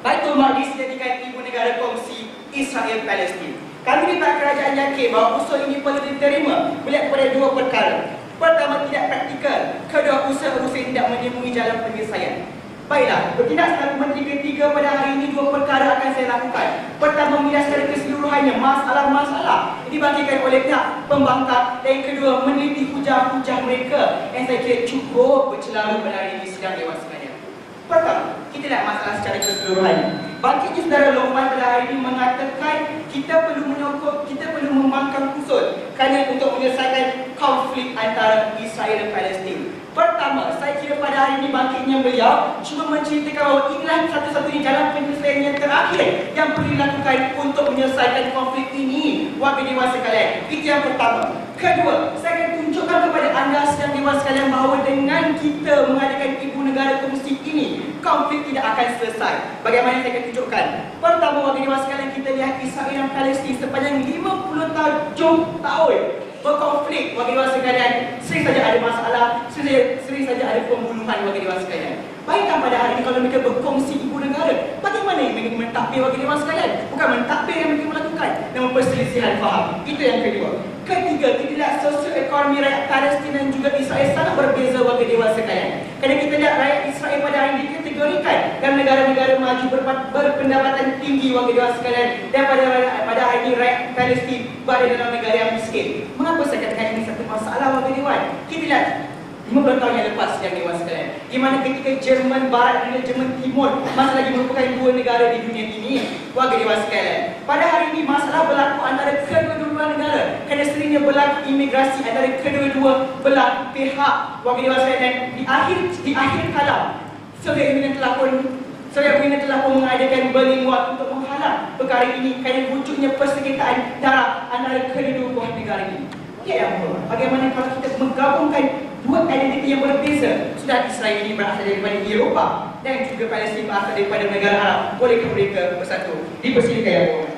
D: Baitul Maqdis dijadikan ibu negara kongsi Israel Palestin. Kami di Pihak Kerajaan yakin bahawa usul ini perlu diterima melihat kepada 2 perkara. Pertama, tidak praktikal. Kedua, usaha-usaha tidak menemui jalan penyelesaian. Baiklah, bertindak selaku Menteri ketiga pada hari ini, 2 perkara akan saya lakukan. Pertama, menjelaskan secara keseluruhannya masalah-masalah yang dibangkitkan oleh pihak pembangkang, dan yang kedua, meneliti hujah-hujah mereka yang saya kira cukup bercelaru pada hari ini sidang Dewan sekalian. Pertama, kita lihat masalah secara keseluruhan. Bangkitnya Saudara Luqman pada hari ini mengatakan kita perlu membangkang usul kerana untuk menyelesaikan konflik antara Israel dan Palestin. Pertama, saya kira pada hari ini bangkitnya beliau cuma menceritakan bahawa inilah satu-satunya jalan penyelesaian yang terakhir yang perlu dilakukan untuk menyelesaikan konflik ini, warga Dewan sekalian. Itu yang pertama. Kedua, saya akan tunjukkan kepada anda sedang Dewan sekalian bahawa dengan kita mengadakan ibu negara kongsi ini, konflik tidak akan selesai. Bagaimana saya akan tunjukkan? Pertama, warga Dewan sekalian, kita lihat Israel dan Palestin sepanjang 57 tahun berkonflik, warga Dewan sekalian. Sering saja ada masalah, sering saja ada pembunuhan, warga Dewan sekalian. Bayangkan pada hari ini kalau mereka berkongsi ibu negara, bagaimana yang mereka mentadbir, warga Dewan sekalian? Bukan mentadbir yang mereka melakukan, namun perselisihan faham. Itu yang kedua. Ketiga, kita lihat sosioekonomi rakyat Palestin dan juga Israel sangat berbeza, warga Dewan sekalian. Kerana kita lihat rakyat Israel pada hari ini dikategorikan dalam negara-negara maju berpendapatan tinggi, warga Dewan sekalian, dan pada hari ini rakyat Palestin berada dalam negara yang miskin. Mengapa saya katakan ini satu masalah, warga Dewan? Kita lihat 50 tahun yang lepas yang Dewan sekalian, di mana ketika Jerman Barat dan Jerman Timur masih lagi merupakan 2 negara di dunia ini, warga Dewan sekalian. Pada hari ini masalah berlaku antara kedua-dua negara kerana seringnya berlaku imigrasi antara kedua-dua belah pihak, warga Dewan sekalian. Dan di akhir kala Soviet Union telah pun mengadakan Berlin Wall untuk menghalang perkara ini kerana wujudnya persengketaan darah antara kedua-dua buah negara ini. Ya yang berhormat, bagaimana kalau kita menggabungkan 2 identiti yang berbeza? Sudah Israel ini berasal daripada Eropah dan juga Palestin berasal daripada negara Arab. Bolehkah mereka bersatu? Dipersilakan yang berhormat.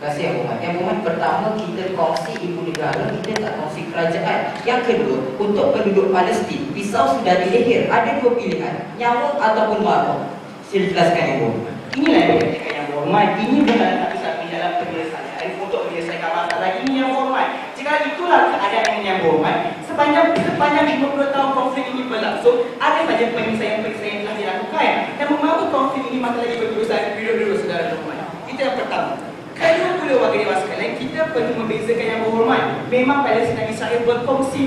G: kasih Yang Berhormat. Yang Berhormat, pertama kita kongsi ibu negara, kita tak kongsi kerajaan. Yang kedua, untuk penduduk Palestin, pisau sudah dilahir. Ada dua pilihan, nyawa ataupun maut. Sila jelaskan Yang Berhormat.
D: Inilah yang dikatakan Yang Berhormat. Ini bukan satu satu dalam penyelesaian untuk menyelesaikan masalah ini Yang Berhormat. Jika itulah keadaan Yang Berhormat, sepanjang 50 tahun konflik ini berlangsung, ada saja penyelesaian-penyelesaian yang telah dilakukan. Dan mengapa konflik ini masih lagi berterusan duduk-duduk saudara Berhormat. Itu yang pertama. Kedua pula warga dewan sekalian, kita perlu membezakan Yang Berhormat. Memang Palestin dan Israel berkongsi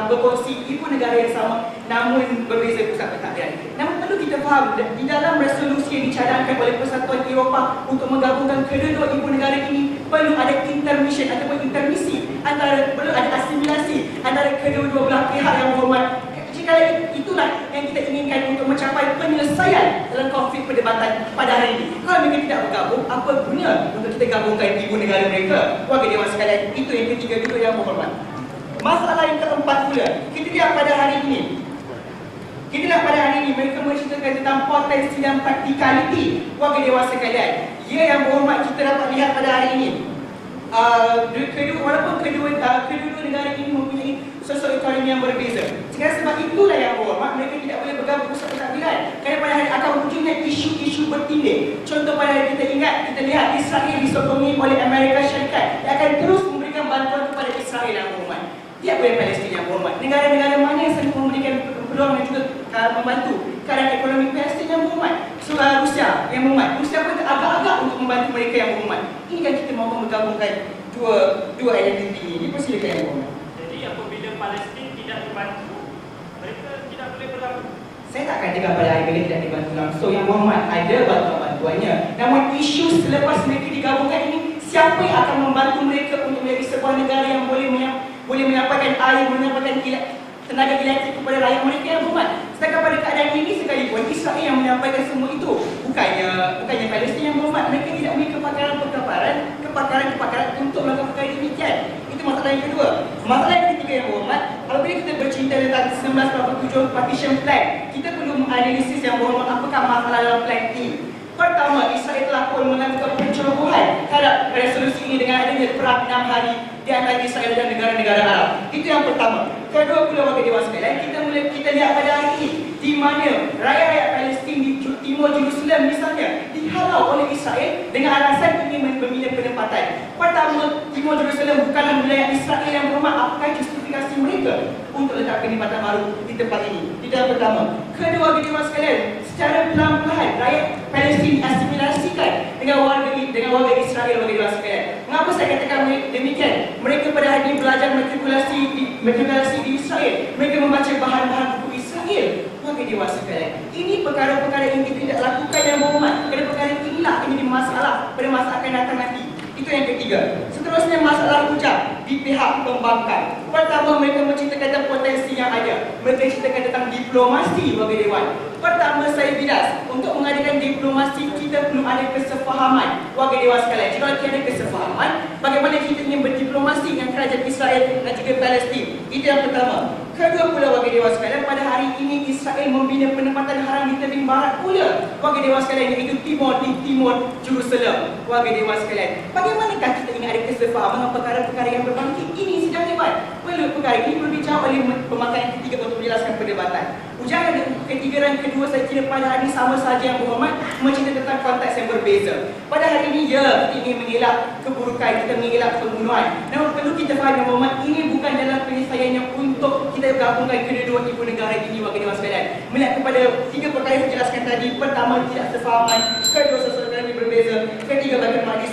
D: berkongsi ibu negara yang sama, namun berbeza pusat pentadbiran. Namun perlu kita faham, di dalam resolusi yang dicadangkan oleh Persatuan Eropah untuk menggabungkan kedua-dua ibu negara ini, perlu ada intermission ataupun intermisi antara, perlu ada asimilasi antara kedua-dua belah pihak Yang Berhormat. Jika itulah yang kita inginkan untuk mencapai penyelesaian dalam konflik perdebatan pada hari ini. Kalau mereka tidak bergabung, apa guna untuk kita gabungkan ibu negara mereka? Warga dewan sekalian, itu yang ketiga dulu Yang Berhormat. Masalah yang keempat pula, kita lihat pada hari ini. Mereka menceritakan tentang potensi dan praktikaliti warga dewan sekalian. Ya Yang Berhormat, kita dapat lihat pada hari ini. Walaupun kedua negara ini mempunyai sosok ekonomi yang berbeza. Sebab itulah Yang Berhormat, mereka tidak boleh bergabung pusat pentadbiran. Kerana pada hari akan munculnya isu-isu bertindih. Contoh pada hari kita lihat Israel disokongi oleh Amerika Syarikat yang akan terus memberikan bantuan kepada Israel Yang Berhormat. Tidak boleh Palestin Yang Berhormat. Negara-negara mana yang sering memberikan peluang dan juga membantu keadaan ekonomi Palestin Yang Berhormat? Rusia Yang Berhormat. Rusia pun agak-agak untuk membantu mereka Yang Berhormat. Ini kan kita mahu menggabungkan dua identiti ini. Dipersilakan Yang Berhormat.
C: Jadi apabila Palestin tidak dibantu, mereka tidak boleh bergabung.
D: Saya tak katakan pada hari mereka tidak dibantu langsung. Yang Berhormat, ada bantuan-bantuannya. Namun isu selepas mereka digabungkan ini, siapa yang akan membantu mereka untuk menjadi sebuah negara yang boleh menyampaikan air, menyampaikan tenaga elektrik kepada rakyat mereka Yang Berhormat. Sedangkan pada keadaan ini sekalipun, Israel yang menyampaikan semua itu, bukannya Palestin Yang Berhormat. Mereka tidak memiliki kepakaran untuk melakukan perkara demikian. Itu masalah yang kedua. Masalah yang ketiga Yang Berhormat, apabila kita bercerita tentang 1947 Partition Plan, kita perlu menganalisis Yang Berhormat apakah masalah dalam plan ini. Pertama, Israel telah pun melakukan pencerobohan terhadap resolusi ini dengan adanya perang 6 hari di antara Israel dan negara-negara Arab. Itu yang pertama. Kedua pula warga dewan sekalian, kita lihat pada hari ini di mana rakyat-rakyat Palestin di timur Jerusalem misalnya dihalau oleh Israel dengan alasan ingin membina penempatan. Pertama, timur Jerusalem bukanlah wilayah Israel Yang Berhormat. Apakah justifikasi mereka untuk letak penempatan baru di tempat ini? Itu yang pertama. Kedua warga dewan sekalian, secara perlahan-lahan rakyat Palestin diasimilasikan dengan warga Israel warga dewan sekalian. Mengapa saya katakan demikian? Mereka pada hari ini belajar matrikulasi di Israel. Mereka membaca bahan-bahan buku Israel. Warga dewan sekalian, ini perkara-perkara yang kita tidak lakukan Yang Berhormat. Kerana perkara inilah yang menjadi masalah pada masa akan datang nanti. Itu yang ketiga. Seterusnya masalah hujah di pihak pembangkang. Pertama, mereka menceritakan tentang potensi yang ada. Mereka ceritakan tentang diplomasi warga dewan. Pertama, saya bilas untuk mengadakan diplomasi kita perlu ada kesefahaman warga dewan sekalian. Jika tiada kesefahaman, bagaimana kita ingin berdiplomasi dengan kerajaan Israel dan juga Palestin? Itu yang pertama. Kedua pula warga dewan sekalian, pada hari ini Israel membina penempatan haram di tebing barat pula warga dewan sekalian, iaitu timur Jerusalem. Warga dewan sekalian, bagaimanakah kita ingin ada kesefahaman perkara-perkara yang berbangkit ini sidang dewan? Perlu perkara ini berbicara oleh pemakai yang ketiga untuk menjelaskan perdebatan. Ujian ketiga dan kedua saya kira pada hari ini sama saja Yang Berhormat, mencerita tentang konteks yang berbeza. Pada hari ini ya, kita ingin mengelak keburukan, kita mengelak pembunuhan. Namun perlu kita faham Yang Berhormat, ini bukan dalam penyelesaian yang untuk kita gabungkan kedua-dua ibu negara ini warga dewan sekalian. Melihat kepada tiga perkara yang saya jelaskan tadi. Pertama, tidak sefahaman. Kedua, sosok ekonomi berbeza. Ketiga, bagaimana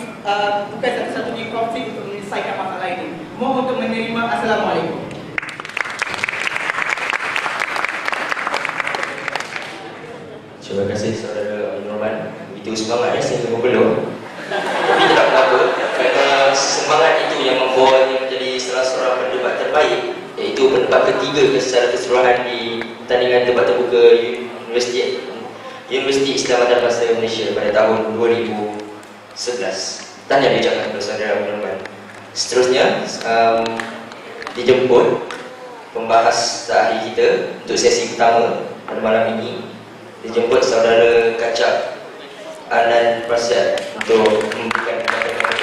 D: bukan satu-satunya konflik untuk menyelesaikan masalah ini. Mohon untuk menerima. Assalamualaikum.
A: Terima kasih saudara Amin Norman. Itu semangatnya saya belum. Tapi tak apa, kerana semangat itu yang membuatnya menjadi salah seorang pendebat terbaik, iaitu pendebat ketiga secara keseluruhan di pertandingan debat terbuka Universiti Islam Antarabangsa Malaysia pada tahun 2011. Tanya diucapkan kepada saudara Amin Norman. Seterusnya dijemput pembahas ahli kita untuk sesi pertama pada malam ini. Dijemput saudara Kacak Anan Prasyad untuk memberikan pendapat.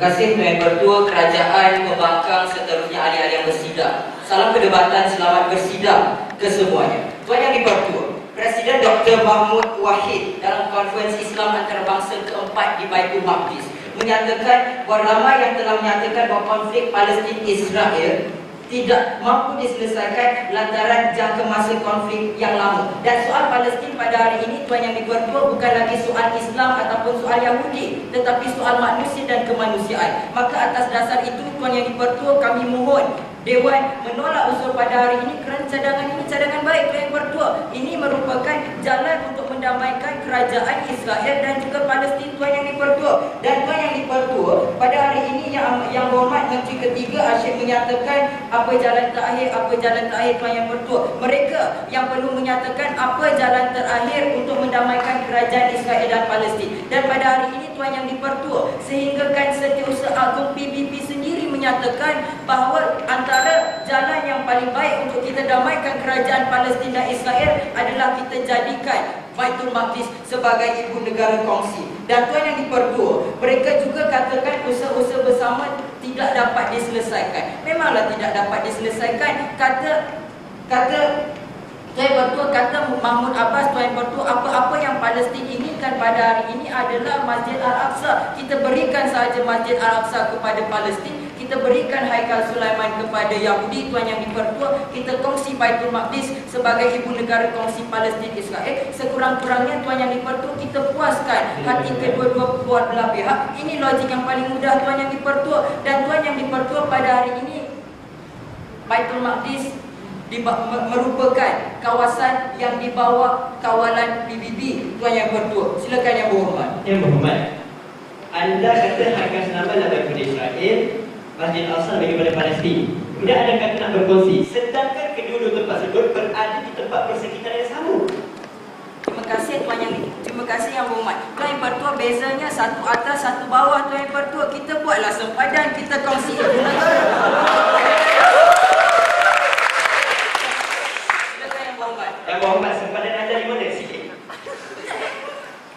G: kasih Tuan Yang Bertua, kerajaan, pembangkang, seterusnya ahli-ahli yang bersidang. Salam perdebatan, selamat bersidang kesemuanya. Tuan Yang Bertua, Presiden Dr. Mahmud Wahid dalam konferensi Islam antarabangsa keempat di Baitul Maqdis menyatakan bahawa ramai yang telah menyatakan bahawa konflik Palestin-Israel tidak mampu diselesaikan lantaran jangka masa konflik yang lama. Dan soal Palestin pada hari ini, Tuan Yang Bertua, bukan lagi soal Islam ataupun soal Yahudi, tetapi soal manusia dan kemanusiaan. Maka atas dasar itu, Tuan Yang Bertua, kami mohon Dewan menolak usul pada hari ini kerana cadangan ini cadangan baik, Tuan Yang Bertua. Ini merupakan jalan untuk mendamaikan kerajaan Israel dan juga Palestin, Tuan Yang Bertua. Dan Tuan Yang Bertua, pada hari ini yang berhormat Menteri Ketiga Asyik menyatakan apa jalan terakhir, Tuan Yang Bertua. Mereka yang perlu menyatakan apa jalan terakhir untuk mendamaikan kerajaan Israel dan Palestin. Dan pada hari ini, Tuan Yang Bertua, sehinggakan Setiausaha Agung PBB sendiri menyatakan bahawa antara jalan yang paling baik untuk kita damaikan kerajaan Palestin dan Israel adalah kita jadikan Baitul Maqdis sebagai ibu negara kongsi. Dan Tuan Yang Bertua, mereka juga katakan usaha-usaha bersama tidak dapat diselesaikan. Memanglah tidak dapat diselesaikan. Tuan Yang Bertua kata Mahmud Abbas, Tuan Yang Bertua, apa-apa yang Palestin inginkan pada hari ini adalah Masjid Al-Aqsa. Kita berikan sahaja Masjid Al-Aqsa kepada Palestin, kita berikan Haikal Sulaiman kepada Yahudi. Tuan Yang Bertua, kita kongsi Baitul Maqdis sebagai ibu negara kongsi Palestin Israel. Sekurang-kurangnya Tuan Yang Bertua, kita puaskan hati kedua-dua belah pihak. Ini logik yang paling mudah, Tuan Yang Bertua. Dan Tuan Yang Bertua, pada hari ini Baitul Maqdis merupakan kawasan yang di bawah kawalan PBB. Tuan Yang Bertua, silakan Yang Berhormat.
B: Yang Berhormat, anda kata Haikal Sulaiman adalah daripada Israel, Masjid Al-Aqsa daripada Palestin. Kemudian anda kata nak berkongsi, sedangkan kedua-dua tempat tersebut berada di tempat persekitaran yang sama.
G: Terima kasih Yang Berhormat. Tuan Yang Bertua, bezanya satu atas satu bawah. Tuan Yang Bertua, kita buatlah sempadan, kita kongsi ibu negara.
B: Yang Berhormat, sempadan anda di mana? Sikit.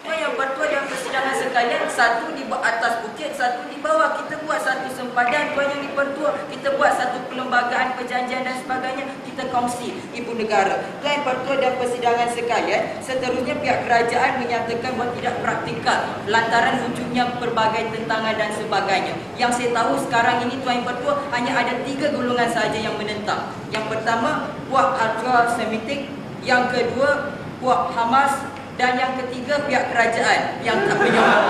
G: Tuan Yang Bertua, dalam persidangan sekalian, satu di atas bukit, satu di bawah. Kita buat satu sempadan, Tuan Yang Bertua. Kita buat satu perlembagaan perjanjian dan sebagainya. Kita kongsi ibu negara. Tuan Yang Bertua, dalam persidangan sekalian, seterusnya pihak kerajaan menyatakan bahawa tidak praktikal lantaran wujudnya pelbagai tentangan dan sebagainya. Yang saya tahu sekarang ini, Tuan Yang Bertua, hanya ada 3 golongan sahaja yang menentang. Yang pertama, puak ultra-Semitik. Yang kedua, puak Hamas. Dan yang ketiga, pihak kerajaan yang tak menyokong.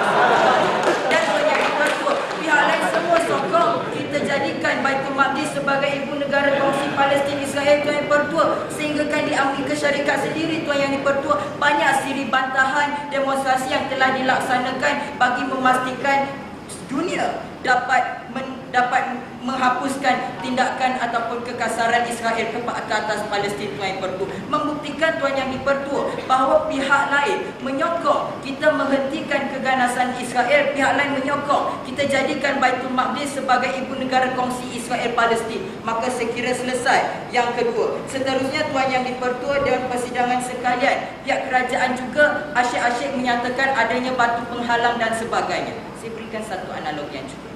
G: Dan Tuan Yang Bertua, pihak lain semua sokong kita jadikan Baitul Maqdis sebagai ibu negara kongsi Palestin Israel, Tuan Yang Bertua. Sehingga kan di Amerika Syarikat sendiri, Tuan Yang Bertua, banyak siri bantahan demonstrasi yang telah dilaksanakan bagi memastikan dunia dapat menghapuskan tindakan ataupun kekasaran Israel ke atas Palestin, Tuan Yang Bertua. Membuktikan, Tuan Yang Bertua, bahawa pihak lain menyokong kita menghentikan keganasan Israel, pihak lain menyokong kita jadikan Baitul Maqdis sebagai ibu negara kongsi Israel Palestin. Maka sekira selesai. Yang kedua, seterusnya Tuan Yang Bertua, dalam persidangan sekalian, pihak kerajaan juga asyik-asyik menyatakan adanya batu penghalang dan sebagainya. Saya berikan satu analogi yang cukup.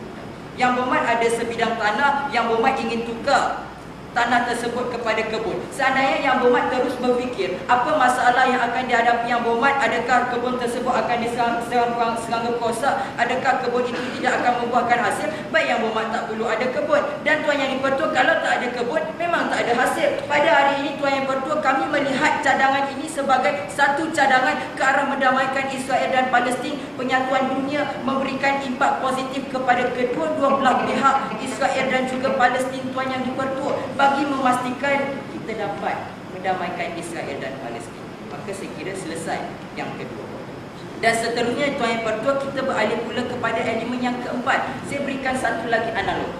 G: Yang Berhormat ada sebidang tanah, Yang Berhormat ingin tukar tanah tersebut kepada kebun. Seandainya Yang Berhormat terus berfikir apa masalah yang akan dihadapi Yang Berhormat, adakah kebun tersebut akan diserang serangga kosa, adakah kebun itu tidak akan membuahkan hasil, baik Yang Berhormat tak perlu ada kebun. Dan Tuan Yang Bertua, kalau tak ada kebun, memang tak ada hasil. Pada hari ini, Tuan Yang Bertua, kami melihat cadangan ini sebagai satu cadangan ke arah mendamaikan Israel dan Palestin. Penyatuan dunia memberikan impak positif kepada kedua-dua belah pihak, Israel dan juga Palestin, Tuan Yang Bertua, bagi memastikan kita dapat mendamaikan Israel dan Palestin. Maka saya kira selesai yang kedua. Dan seterusnya, Tuan Yang Bertua, kita beralih pula kepada elemen yang keempat. Saya berikan satu lagi analog.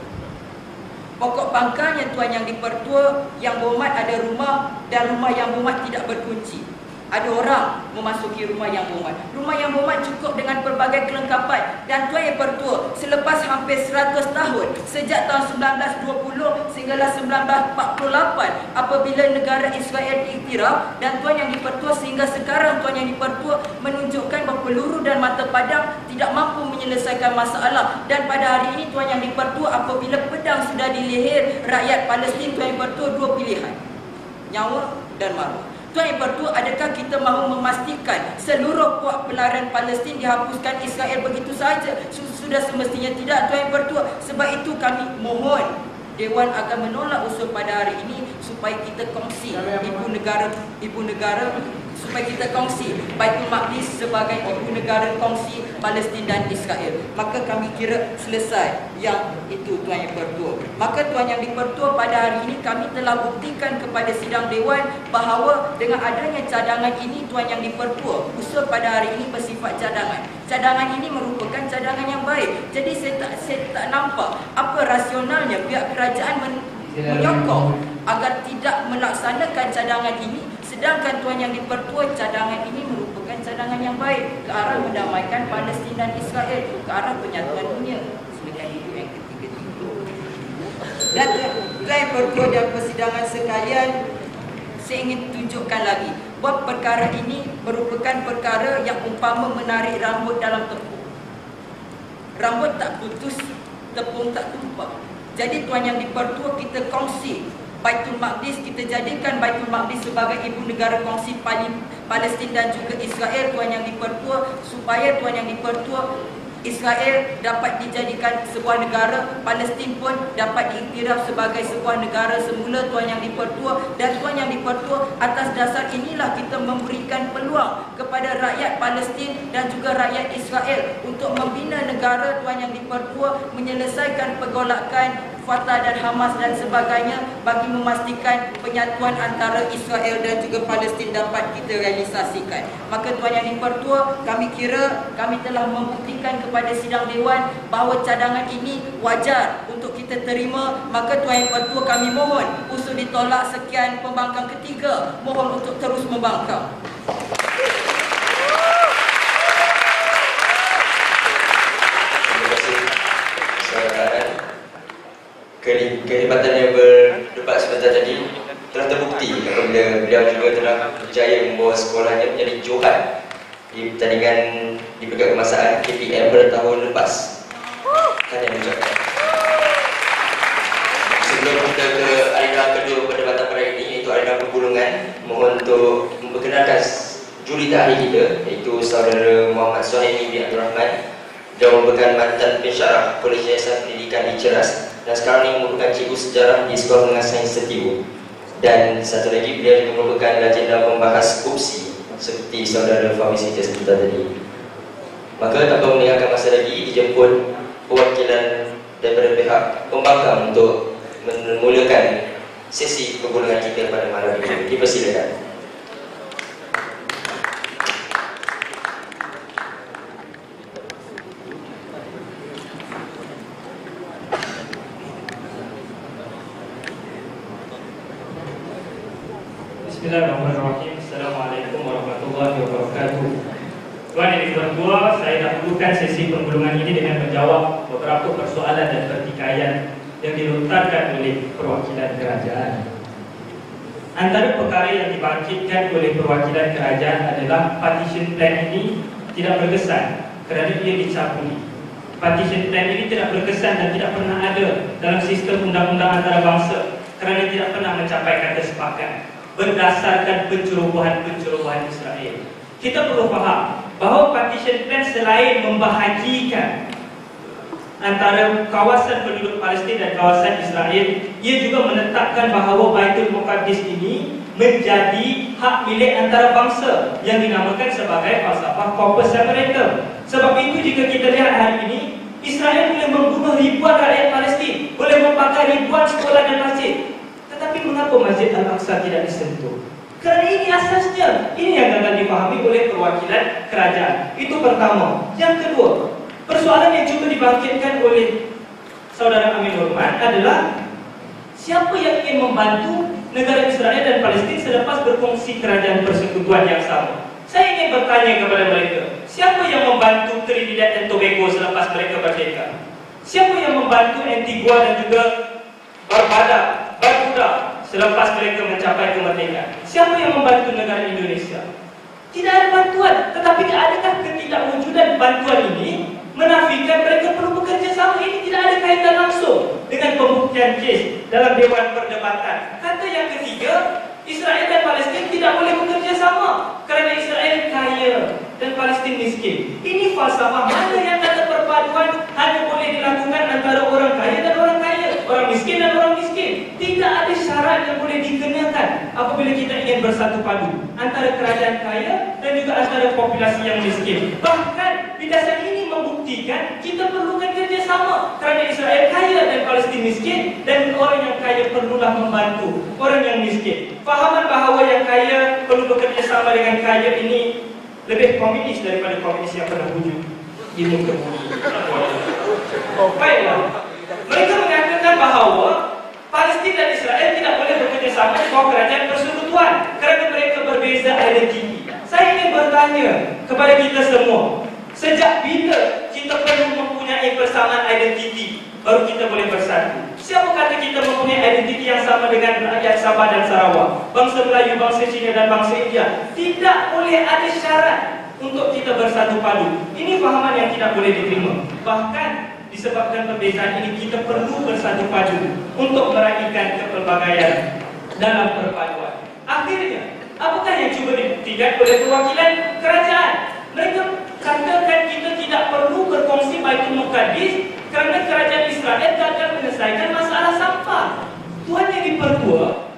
G: Pokok pangkalnya, Tuan Yang Bertua, Yang Berhormat ada rumah dan rumah Yang Berhormat tidak berkunci. Ada orang memasuki rumah Yang Berhormat. Rumah Yang Berhormat cukup dengan pelbagai kelengkapan. Dan Tuan Yang Bertua, selepas hampir 100 tahun, sejak tahun 1920 sehinggalah 1948, apabila negara Israel diiktiraf, dan Tuan Yang Bertua, sehingga sekarang Tuan Yang Bertua menunjukkan bahawa peluru dan mata padang tidak mampu menyelesaikan masalah. Dan pada hari ini Tuan Yang di-Pertua, apabila pedang sudah di leher rakyat Palestin, Tuan Yang di-Pertua dua pilihan, nyawa dan maruah. Tuan Yang di-Pertua, adakah kita mahu memastikan seluruh puak pelarian Palestin dihapuskan Israel begitu sahaja? Sudah semestinya tidak, Tuan Yang di-Pertua. Sebab itu kami mohon Dewan akan menolak usul pada hari ini supaya kita kongsi ibu negara supaya kita kongsi Baitul Maqdis sebagai ibu negara kongsi Palestin dan Israel. Maka kami kira selesai yang itu, Tuan Yang di-Pertua. Maka Tuan Yang di-Pertua, pada hari ini kami telah buktikan kepada sidang Dewan bahawa dengan adanya cadangan ini, Tuan Yang di-Pertua, usul pada hari ini bersifat cadangan. Cadangan ini merupakan cadangan yang baik. Jadi saya tak nampak apa rasionalnya pihak kerajaan menyokong agar tidak melaksanakan cadangan ini, sedangkan Tuan Yang di-Pertua, cadangan ini merupakan cadangan yang baik ke arah mendamaikan Palestin dan Israel, ke arah penyatuan dunia. Sedangkan itu yang ketiga. Dan Tuan Yang di-Pertua dan persidangan sekalian, saya ingin tunjukkan lagi bahawa perkara ini merupakan perkara yang umpama menarik rambut dalam tepung. Rambut tak putus, tepung tak tumpah. Jadi Tuan Yang di-Pertua, kita kongsi Baitul Maqdis, kita jadikan Baitul Maqdis sebagai ibu negara kongsi Palestin dan juga Israel, Tuan Yang di-Pertua, supaya Tuan Yang di-Pertua, Israel dapat dijadikan sebuah negara, Palestin pun dapat diiktiraf sebagai sebuah negara semula, Tuan Yang di-Pertua. Dan Tuan Yang di-Pertua, atas dasar inilah kita memberikan peluang kepada rakyat Palestin dan juga rakyat Israel untuk membina negara, Tuan Yang di-Pertua, menyelesaikan pergolakan Fatah dan Hamas dan sebagainya bagi memastikan penyatuan antara Israel dan juga Palestin dapat kita realisasikan. Maka Tuan Yang di-Pertua, kami kira kami telah membuktikan kepada sidang Dewan bahawa cadangan ini wajar untuk kita terima. Maka Tuan Yang di-Pertua, kami mohon usul ditolak. Sekian pembangkang ketiga, mohon untuk terus membangkang.
A: Kehebatan yang berdebat sebentar tadi telah terbukti apabila beliau juga telah berjaya membawa sekolahnya menjadi juara di pertandingan di peringkat kemasan KPM pada tahun lepas. Tahniah mengucapkan. Sebelum kita ke arena kedua perdebatan pada ini, iaitu arena pergulungan, mohon untuk memperkenalkan juri takhir kita, iaitu saudara Muhammad Suhaimi bin Abdul Rahman. Dia merupakan mantan pensyarah Kolej Yayasan Pendidikan di Ceras dan sekarang ini merupakan cikgu sejarah di Sekolah Menengah Sains Setiu. Dan satu lagi, beliau juga merupakan legenda pembahas UPSI seperti saudara Fahmi Siti sebentar tadi. Maka tanpa meninggalkan masa lagi, dijemput perwakilan daripada pihak pembangkang untuk memulakan sesi pergulungan kita pada malam ini. Dipersilakan.
C: Bismillahirrahmanirrahim. Assalamualaikum warahmatullahi wabarakatuh. Tuan Yang di-Pertua, saya dahulukan sesi penggulungan ini dengan menjawab beberapa persoalan dan pertikaian yang dilontarkan oleh perwakilan kerajaan. Antara perkara yang dibangkitkan oleh perwakilan kerajaan adalah partition plan ini tidak berkesan kerana ia dicabuli. Partition plan ini tidak berkesan dan tidak pernah ada dalam sistem undang-undang antarabangsa kerana tidak pernah mencapai kata sepakat berdasarkan pencerobohan-pencerobohan Israel. Kita perlu faham bahawa partition plan selain membahagikan antara kawasan penduduk Palestin dan kawasan Israel, ia juga menetapkan bahawa Baitul Maqdis ini menjadi hak milik antarabangsa yang dinamakan sebagai falsafah corpus separatum. Sebab itu jika kita lihat hari ini, Israel boleh membunuh ribuan rakyat Palestin, boleh membakar ribuan sekolah dan masjid. Tetapi mengapa Masjid Al-Aqsa tidak disentuh? Kerana ini asasnya. Ini yang akan dipahami oleh perwakilan kerajaan. Itu pertama. Yang kedua, persoalan yang juga dibangkitkan oleh saudara Amin Nurman adalah siapa yang ingin membantu negara Israel dan Palestin selepas berfungsi kerajaan persekutuan yang sama. Saya ingin bertanya kepada mereka, siapa yang membantu Trinidad dan Tobago selepas mereka merdeka? Siapa yang membantu Antigua dan juga Barbuda selepas mereka mencapai kemerdekaan? Siapa yang membantu negara Indonesia? Tidak ada bantuan. Tetapi adakah ketidakwujudan bantuan ini menafikan mereka perlu bekerja sama? Ini tidak ada kaitan langsung dengan pembuktian kes dalam Dewan Perdebatan. Kata yang ketiga, Israel dan Palestin tidak boleh bekerja sama kerana Israel kaya dan Palestin miskin. Ini falsafah mana yang kata perpaduan hanya boleh dilakukan antara orang kaya dan orang kaya, orang miskin dan orang miskin. Tidak ada syarat yang boleh dikenakan apabila kita ingin bersatu padu antara kerajaan kaya dan juga antara populasi yang miskin. Bahkan bidasar ini membuktikan kita perlukan kerjasama kerana Israel kaya dan Palestin miskin, dan orang yang kaya perlulah membantu orang yang miskin. Fahaman bahawa yang kaya perlu bekerja sama dengan kaya ini lebih komunis daripada komunis yang pernah wujud di muka bumi. Baiklah, mereka mengatakan bahawa Palestin dan Israel tidak boleh bekerja sama di bawah kerajaan persekutuan kerana mereka berbeza identiti. Saya ingin bertanya kepada kita semua, sejak bila kita perlu mempunyai persamaan identiti baru kita boleh bersatu? Siapa kata kita mempunyai identiti yang sama dengan rakyat Sabah dan Sarawak, bangsa Melayu, bangsa Cina dan bangsa India? Tidak boleh ada syarat untuk kita bersatu padu. Ini fahaman yang tidak boleh diterima. Bahkan disebabkan perbezaan ini, kita perlu bersatu padu untuk meraihkan kepelbagaian dalam perpaduan. Akhirnya, apakah yang cuba dibuktikan oleh perwakilan kerajaan? Mereka katakan kita tidak perlu berkongsi Baitul Muqaddis kerana kerajaan Israel gagal menyelesaikan masalah sampah. Tuan yang dipertua,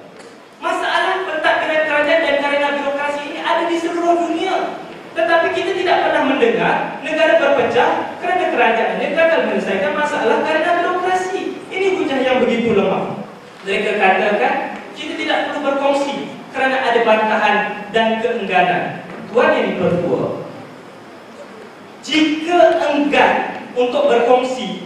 C: masalah pentadbiran kerajaan dan karena birokrasi ini ada di seluruh dunia. Tetapi kita tidak pernah mendengar negara berpecah kerana kerajaannya gagal menyelesaikan masalah karena birokrasi. Ini hujah yang begitu lemah. Mereka katakan kita tidak perlu berkongsi kerana ada bantahan dan keengganan. Tuan yang dipertua, jika enggan untuk berkongsi,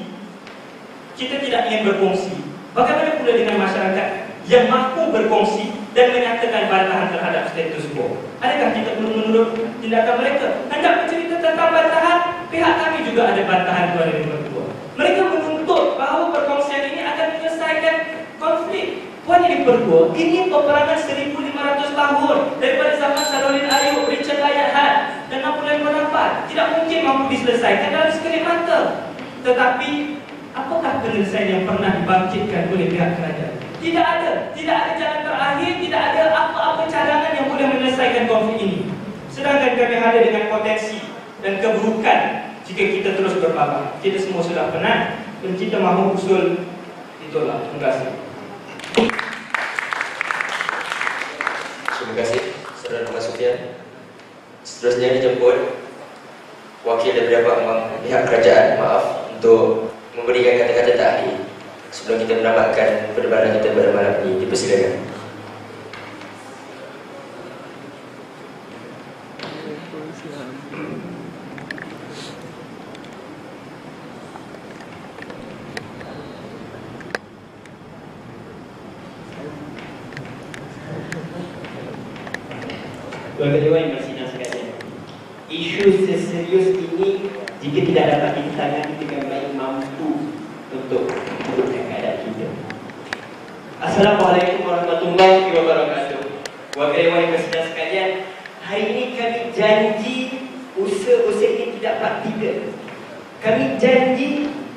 C: kita tidak ingin berkongsi, bagaimana pula dengan masyarakat yang mampu berkongsi dan menyatakan bantahan terhadap status quo? Adakah kita perlu menurut tindakan mereka? Hendak bercerita tentang bantahan, pihak kami juga ada bantahan Tuan yang dipertua. Mereka menuntut bahawa perkongsian ini akan menyelesaikan konflik. Tuan yang dipertua, ini peperangan 1500 tahun daripada zaman Saladin Ayub, Richard Layat dan Napoleon Bonaparte. Tidak mungkin mampu diselesaikan dalam sekejap mata. Tetapi apakah penyelesaian yang pernah dibangkitkan oleh pihak kerajaan? Tidak ada. Tidak ada jalan terakhir, tidak ada apa-apa cadangan yang boleh menyelesaikan konflik ini. Sedangkan kami ada dengan potensi dan keburukan jika kita terus berpapak. Kita semua sudah penat dan kita mahu usul itulah. Terima kasih.
A: Terima kasih, Saudara Muhammad Sufian. Seterusnya dijemput wakil daripada pihak kerajaan, maaf, untuk memberikan kata-kata takhir sebelum kita menambahkan perdebatan kita pada malam ini. Dipersilakan.
B: Keluarga Dewan yang bersidang sekalian, isu seserius ini jika tidak dapat ditangani dengan baik mampu untuk memperbaiki keadaan kita. Assalamualaikum warahmatullahi wabarakatuh. Keluarga Dewan yang bersidang sekalian, hari ini kami janji usaha-usaha ini tidak praktikal. Kami janji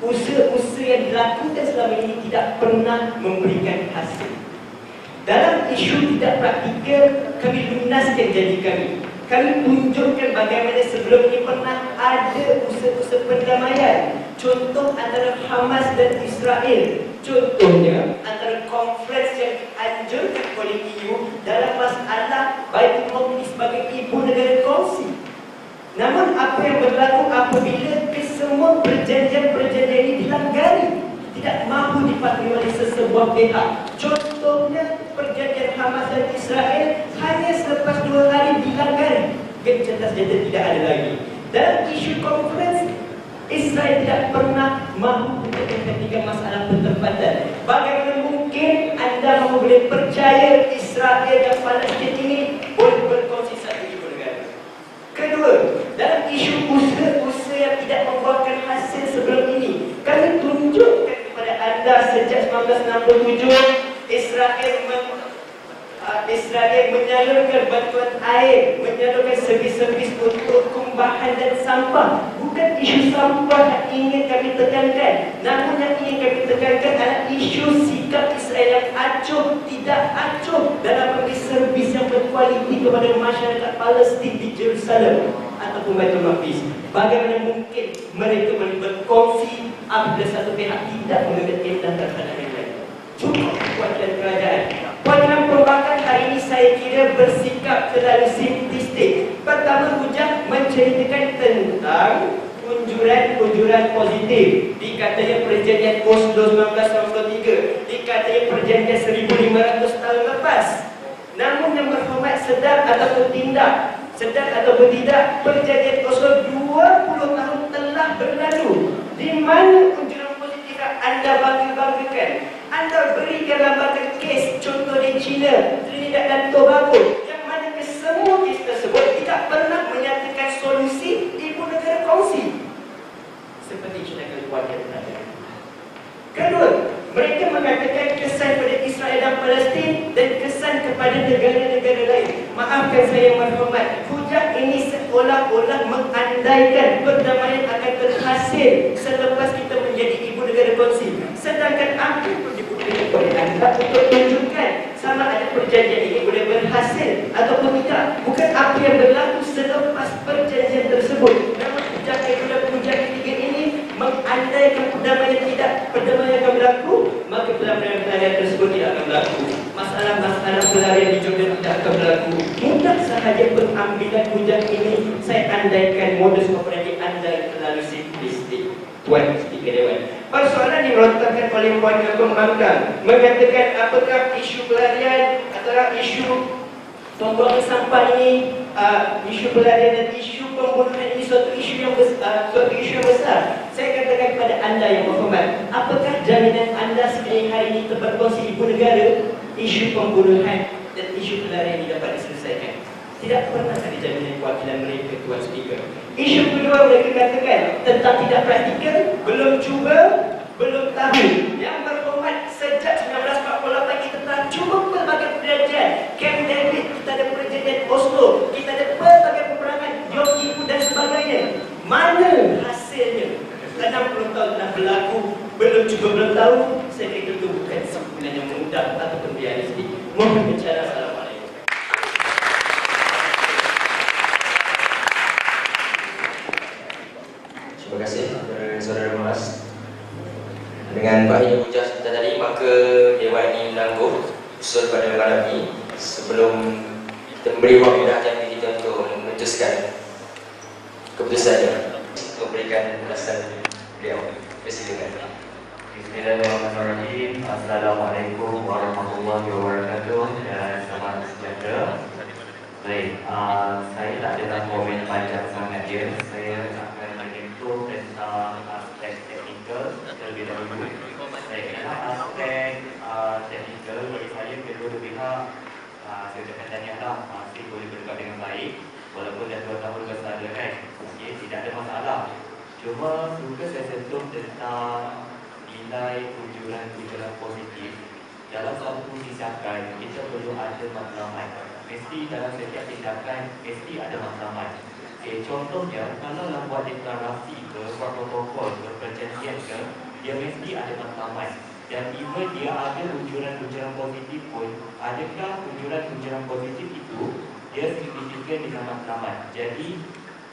B: usaha-usaha yang dilakukan selama ini tidak pernah memberikan hasil. Dalam isu tidak praktikal, kami lunaskan janji kami. Kami tunjukkan bagaimana sebelum ini pernah ada usaha-usaha perdamaian. Contoh antara Hamas dan Israel. Contohnya antara konferensi yang dianjurkan oleh EU dalam masalah Baitul Muqaddis sebagai ibu negara kongsi. Namun apa yang berlaku apabila kesemua perjanjian-perjanjian ini dilanggari, tidak mahu dipatuhi oleh sesebuah pihak. Contohnya perjanjian Hamas dan Israel hanya selepas 2 hari dilanggar, gencatan senjata tidak ada lagi. Dalam isu konferensi, Israel tidak pernah mahu untuk menghentikan masalah pertempatan. Bagaimana mungkin anda boleh percaya Israel dan Palestin ini boleh berkongsi satu ibu negara? Kedua, dalam isu usaha-usaha yang tidak membuahkan hasil sebelum ini, kami tunjukkan kepada anda sejak 1967 Israel Israel menyalurkan bantuan air, menyalurkan servis-servis untuk kumbahan dan sampah. Bukan isu sampah yang ingin kami tekankan, namun yang ingin kami tekankan adalah isu sikap Israel yang acuh, tidak acuh dalam memberi servis yang berkualiti kepada masyarakat Palestin di Jerusalem ataupun Baitul Maqdis. Bagaimana mungkin mereka boleh berkongsi apabila satu pihak tidak memberikan tindakan terhadap yang lain? Cukup perwakilan kerajaan. Perwakilan perbankan hari ini saya kira bersikap terlalu simplistik. Pertama, hujah menceritakan tentang unjuran-unjuran positif. Dikatanya perjanjian Oslo 1993, dikatanya perjanjian 1500 tahun lepas. Namun yang berhormat, sedar ataupun tindak, sedar ataupun tidak, perjanjian Oslo 20 tahun telah berlalu. Di mana unjuran positif anda bangga-banggakan? Anda berikan lambakan kes, contoh di China, Trinidad dan Tobago, yang mana semua kes tersebut tidak pernah menyatakan solusi ibu negara kongsi seperti China keluarga kerajaan. Kedua, mereka mengatakan kesan pada Israel dan Palestin dan kesan kepada negara-negara lain. Maafkan saya yang berhormat, hujah ini seolah-olah mengandaikan perdamaian akan berhasil selepas kita menjadi ibu negara kongsi. Sedangkan apa yang dibutuhkan oleh anda untuk menunjukkan sama ada perjanjian ini boleh berhasil ataupun tidak, bukan apa yang berlaku selepas perjanjian tersebut. Namun hujah kedua, hujah ketiga ini mengandaikan perdamaian akan berlaku, maka pelarian tersebut tidak akan berlaku. Masalah-masalah pelarian di Jordan tidak akan berlaku. Mudah sahaja pengambilan hujah ini. Saya andaikan modus operandi anda yang terlalu simplistik. Tuan Speaker Dewan, persoalan dilontarkan oleh Perwakilan Pembangkang mengatakan apakah isu pelarian adalah isu pembuangan sampah ini, isu pelarian dan isu pembunuhan ini suatu isu yang besar. Saya katakan kepada anda yang berhormat, apakah jaminan anda sekali hari ini berkongsi ibu negara isu pembunuhan dan isu pelarian ini dapat diselesaikan? Tidak pernah ada jaminan kewakilan mereka, Tuan Speaker. Isu kedua mereka katakan tentang tidak praktikal, belum cuba, belum tahu. Yang berhormat, sejak 1948 kita telah cuba pelbagai perjanjian. Camp David, kita ada perjanjian Oslo, kita ada pelbagai peperangan, Yom Kippur dan sebagainya. Mana hasilnya? 60 tahun telah berlaku, belum cuba, belum tahu. Saya kira itu bukan sebulan yang mudah ataupun realistik. Mohon bicara. Assalamualaikum.
A: Terima kasih saudara Mas. Dengan baiknya hujah kita tadi, maka Dewan ini menangguh usul pada malam ini sebelum kita memberi waktu dan jam kita untuk memutuskan keputusannya untuk berikan ulasan beliau. Persilakan.
H: Bismillahirrahmanirrahim. Assalamualaikum warahmatullahi wabarakatuh dan selamat sejahtera. Baik, saya tak ada nak komen panjang sangat dia. Saya akan menyentuh tentang aspek teknikal terlebih dahulu. Baik, dalam aspek teknikal bagi saya kedua pihak saya akan tanyalah masih boleh berdekat dengan baik walaupun dah 2 tahun bersama kan. Okey, tidak ada masalah. Cuma suka saya sentuh tentang nilai ujuran-ujuran positif. Dalam satu tindakan kita perlu ada matlamat. Mesti dalam setiap tindakan mesti ada matlamat. Okay, contohnya kalau nak buat deklarasi ke, buat protokol ke, perjanjian ke, dia mesti ada matlamat. Dan even dia ada ujuran-ujuran positif pun, adakah ujuran-ujuran positif itu dia signifikan dengan matlamat. Jadi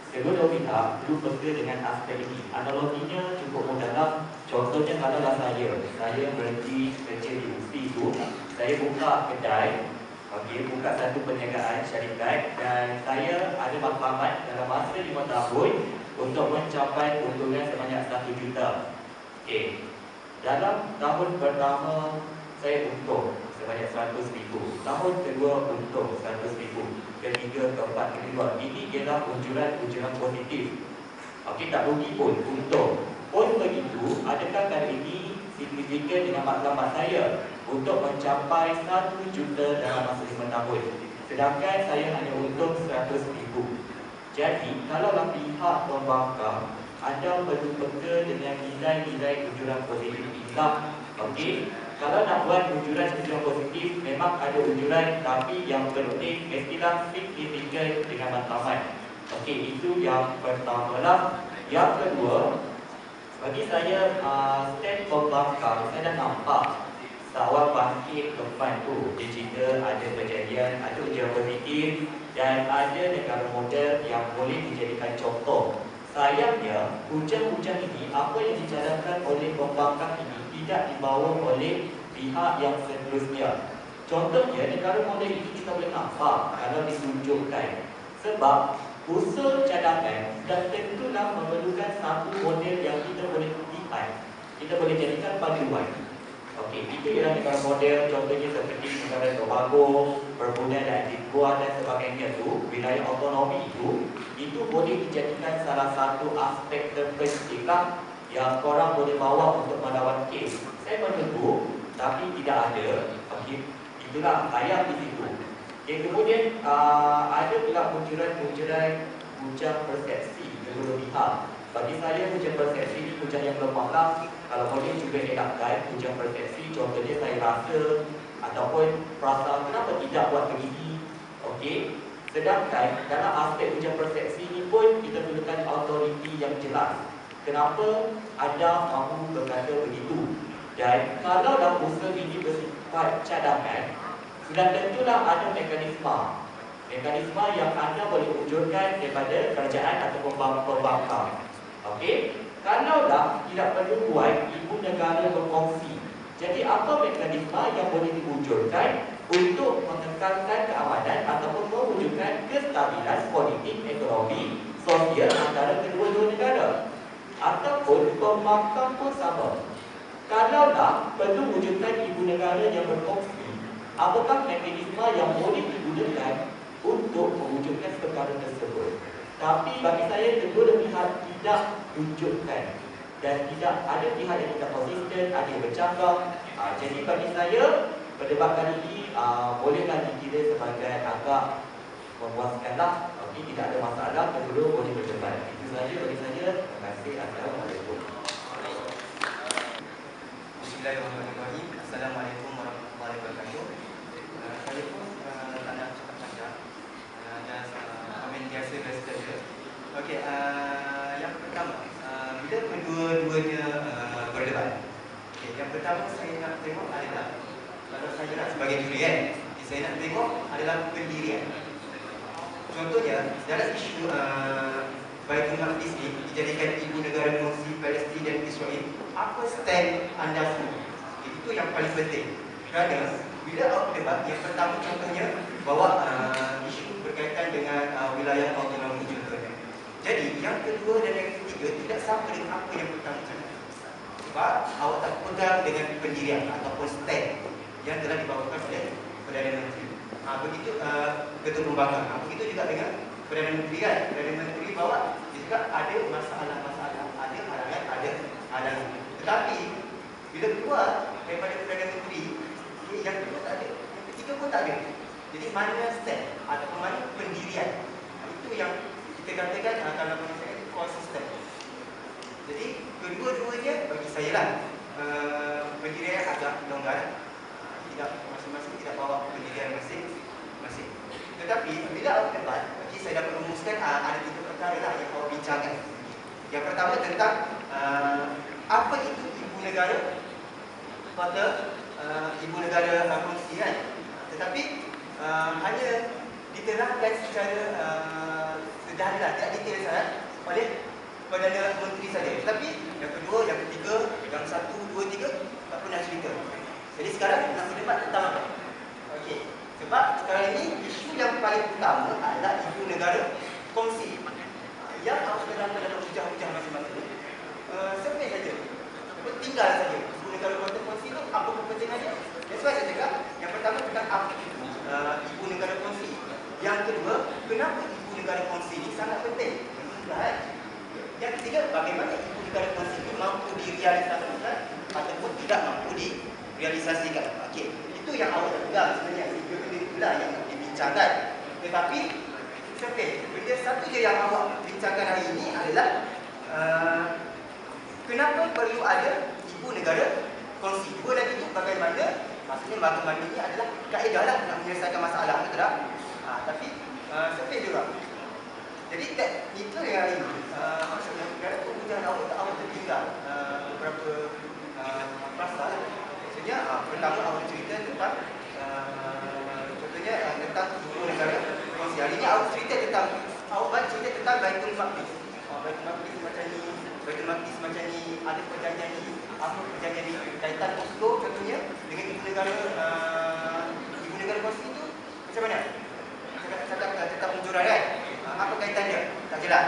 H: kedua pihak perlu peka dengan aspek ini. Analoginya cukup mudahlah. Contohnya kalaulah saya berhenti kerja di Mufti itu, saya buka kedai. Okey, buka satu perniagaan syarikat dan saya ada matlamat dalam masa 5 tahun untuk mencapai keuntungan sebanyak 1 juta. Okey. Dalam tahun pertama saya untung sebanyak 100,000. Tahun kedua untung 100,000. Ketiga, keempat, kelima. Ini ialah ujuran-ujuran positif. Okey, tak rugi pun, untung. Pun begitu, adakah kali ini signifikan dengan matlamat saya untuk mencapai 1 juta dalam masa 5 tahun, sedangkan saya hanya untung 100,000. Jadi, kalaulah pihak pembangkang anda perlu peka dengan nilai-nilai ujuran positif inilah. Okey, Kalau nak buat ujuran positif, memang ada ujuran, tapi yang penting mestilah signifikan dengan matlamat. Okey, itu yang pertama lah. Yang kedua, bagi saya stand pembangkang, saya dah nampak sawal bangkit depan tu. Dia cerita ada kejadian, ada ujian positif dan ada negara model yang boleh dijadikan contoh. Sayangnya, hujan-hujan ini, apa yang dicadangkan oleh pembangkang ini tidak dibawa oleh pihak yang seterusnya. Contohnya, negara model ini kita boleh nampak kalau ditunjukkan. Sebab usul cadangan dan tentulah memerlukan satu model yang kita boleh lihat, kita boleh jadikan panduan. Okey, itu ialah negara model, contohnya seperti negara Tobago, Bermuda dan Antigua dan sebagainya tu, wilayah otonomi itu boleh dijadikan salah satu aspek terpenting lah yang korang boleh bawa untuk melawan kes. Saya menunggu, tapi tidak ada. Okey, itulah ayat di situ. Okay, kemudian ada pula ujian persepsi kedua pihak. Bagi saya ujian persepsi ini ujian yang lemah lah. Kalau boleh juga elakkan ujian persepsi. Contohnya saya rasa ataupun perasaan kenapa tidak buat begini. Okey. Sedangkan dalam aspek ujian persepsi ini pun kita perlukan autoriti yang jelas. Kenapa anda mahu berkata begitu? Dan kalau dalam usaha ini bersifat cadangan, sudah tentulah ada mekanisme yang anda boleh wujudkan daripada kerajaan atau pembangkang. Okey, kalau dah tidak perlu buat ibu negara berkongsi. Jadi apa mekanisme yang boleh diwujudkan untuk mengekalkan keamanan ataupun mewujudkan kestabilan politik, ekonomi, sosial antara kedua-dua negara? Ataupun pembangkang pun sama. Kalau dah perlu wujudkan ibu negara yang berkongsi, apakah mekanisme yang boleh digunakan untuk mewujudkan perkara tersebut? Tapi bagi saya kedua pihak tidak tunjukkan dan tidak ada pihak yang tidak konsisten, ada yang bercakap. Jadi bagi saya berdebat kali ini bolehlah dikira sebagai agak memuaskanlah. Okey, tidak ada masalah, kedua boleh berdebat. Itu saja bagi saya. Terima kasih. Assalamualaikum.
I: Bismillahirrahmanirrahim. Assalamualaikum warahmatullahi wabarakatuh. Saya pun tak nak cakap panjang dan amin biasa saja. Okey, yang pertama, bila kedua-duanya berdebat. Okey, yang pertama saya nak tengok adalah, kalau saya nak sebagai jurian, saya nak tengok adalah pendirian. Contohnya, dalam isu Baitul Maqdis ini dijadikan ibu negara kongsi Palestin dan Israel, apa stand anda semua? Itu yang paling penting. Kerana bila awak berdebat, yang pertama contohnya bahawa isu berkaitan dengan wilayah autonomi contohnya. Jadi yang kedua dan yang ketiga tidak sama dengan apa yang pertama cakap. Sebab awak tak pegang dengan pendirian ataupun stand yang telah dibawakan oleh Perdana Menteri. Begitu Ketua Pembangkang. Begitu juga dengan Perdana Menteri kan. Perdana Menteri bawa dia juga ada masalah-masalah, ada halangan, ada halangan. Tetapi bila keluar daripada Perdana Menteri, yang kedua tak ada, yang ketiga pun tak ada. Jadi mana stand ataupun mana pendirian? Itu yang kita katakan kalau manusia itu konsisten. Jadi kedua-duanya bagi saya lah pendirian agak longgar, tidak masing-masing tidak bawa pendirian masing-masing. Tetapi bila awak debat, bagi saya dapat rumuskan ada tiga perkara lah yang awak bincangkan. Yang pertama tentang apa itu ibu negara, kata ibu negara kongsi kan. Tetapi hanya diterangkan secara sederhana, tidak detail sangat oleh Perdana Menteri saja. Tetapi yang kedua, yang ketiga, yang satu, dua, tiga tak pernah cerita. Jadi sekarang nak berdebat tentang apa? Okey. Sebab sekarang ini isu yang paling utama adalah ibu negara kongsi. Yang awak terangkan dalam hujah-hujah masing-masing. Sepatutnya saja. Tinggal saja. Ibu negara kongsi itu apa kepentingannya? That's why saya cakap yang pertama tentang apa ibu negara kongsi. Yang kedua, kenapa ibu negara kongsi ini sangat penting? Yang ketiga, bagaimana ibu negara kongsi ini mampu direalisasikan ataupun tidak mampu direalisasikan. Okey, itu yang awak tak pegang sebenarnya. Benda itulah yang dibincangkan. Tetapi, benda satu je yang awak bincangkan hari ini adalah kenapa perlu ada ibu negara kongsi. Dua lagi itu bagaimana, maksudnya bagaimana ini adalah kaedah lah nak menyelesaikan masalah, betul tak? Tapi survey juga. Jadi itu yang ini. Maksudnya negara pun hujan awal tertinggal beberapa pasal. Maksudnya pertama awal cerita tentang contohnya tentang dua negara kongsi. Hari ini awal cerita tentang Baitul Maqdis. Baitul Maqdis macam ni, Baitul Maqdis macam ni, ada perjanjian ni, apa perjanjian ni, kaitan Oslo contohnya dengan ibu negara kongsi itu macam mana? Cakap muncuran kan? Apa kaitan dia? Tak jelas.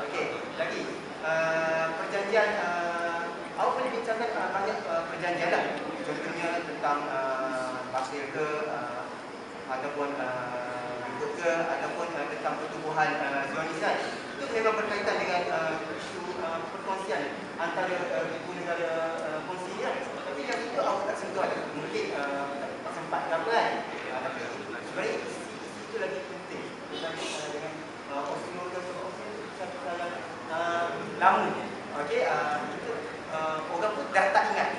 I: Okey, lagi perjanjian awak boleh bincangkan banyak perjanjian lah. Contohnya tentang pasir ke ataupun berikut ke ataupun tentang pertumbuhan Zionis kan. Itu memang berkaitan dengan isu perkongsian antara ibu negara kongsi ni kan. Tapi yang itu awak tak sentuh ada. Mungkin tak sempat ke apa kan. Tapi sebenarnya itu lagi penting. Dengan Oslo dan satu hal lama. Okey, itu orang pun dah tak ingat.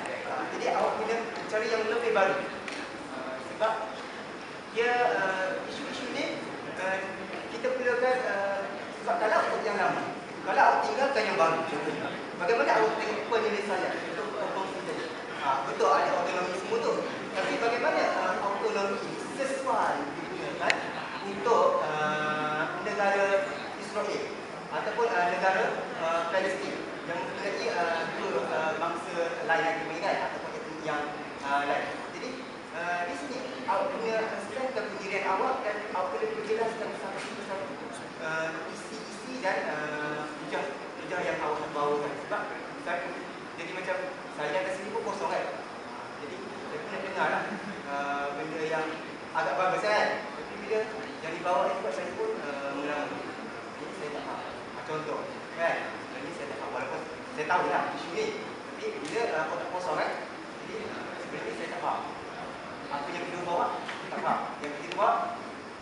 I: Jadi awak kena cari yang lebih baru. Sebab dia isu-isu ni kita perlukan sebab kalau awak yang lama, kalau awak tinggalkan yang baru contohnya, bagaimana awak tengok penyelesaian untuk kongsi tadi? Betul ada autonomi semua tu. Tapi bagaimana autonomi sesuai digunakan untuk negara Israel ataupun negara Palestin yang mempunyai dua bangsa lain yang diingat ataupun yang lain. Jadi di sini awak punya strategi pendirian awak dan awak perlu berjelaskan satu persatu isi-isi dan hujah yang awak nak bawakan. Sebab jadi macam saya kat sini pun kosong kan. Jadi saya pun nak dengar lah benda yang agak bagus kan. Tapi bila yang dibawa ni sebab saya pun mengalami. Jadi saya tak faham. Contoh kan. Jadi saya tak faham walaupun saya tahu lah isu ni. Tapi bila kotak kosong kan. Jadi sebenarnya saya tak faham. Apa yang kedua bawa tak faham. Yang ketiga bawa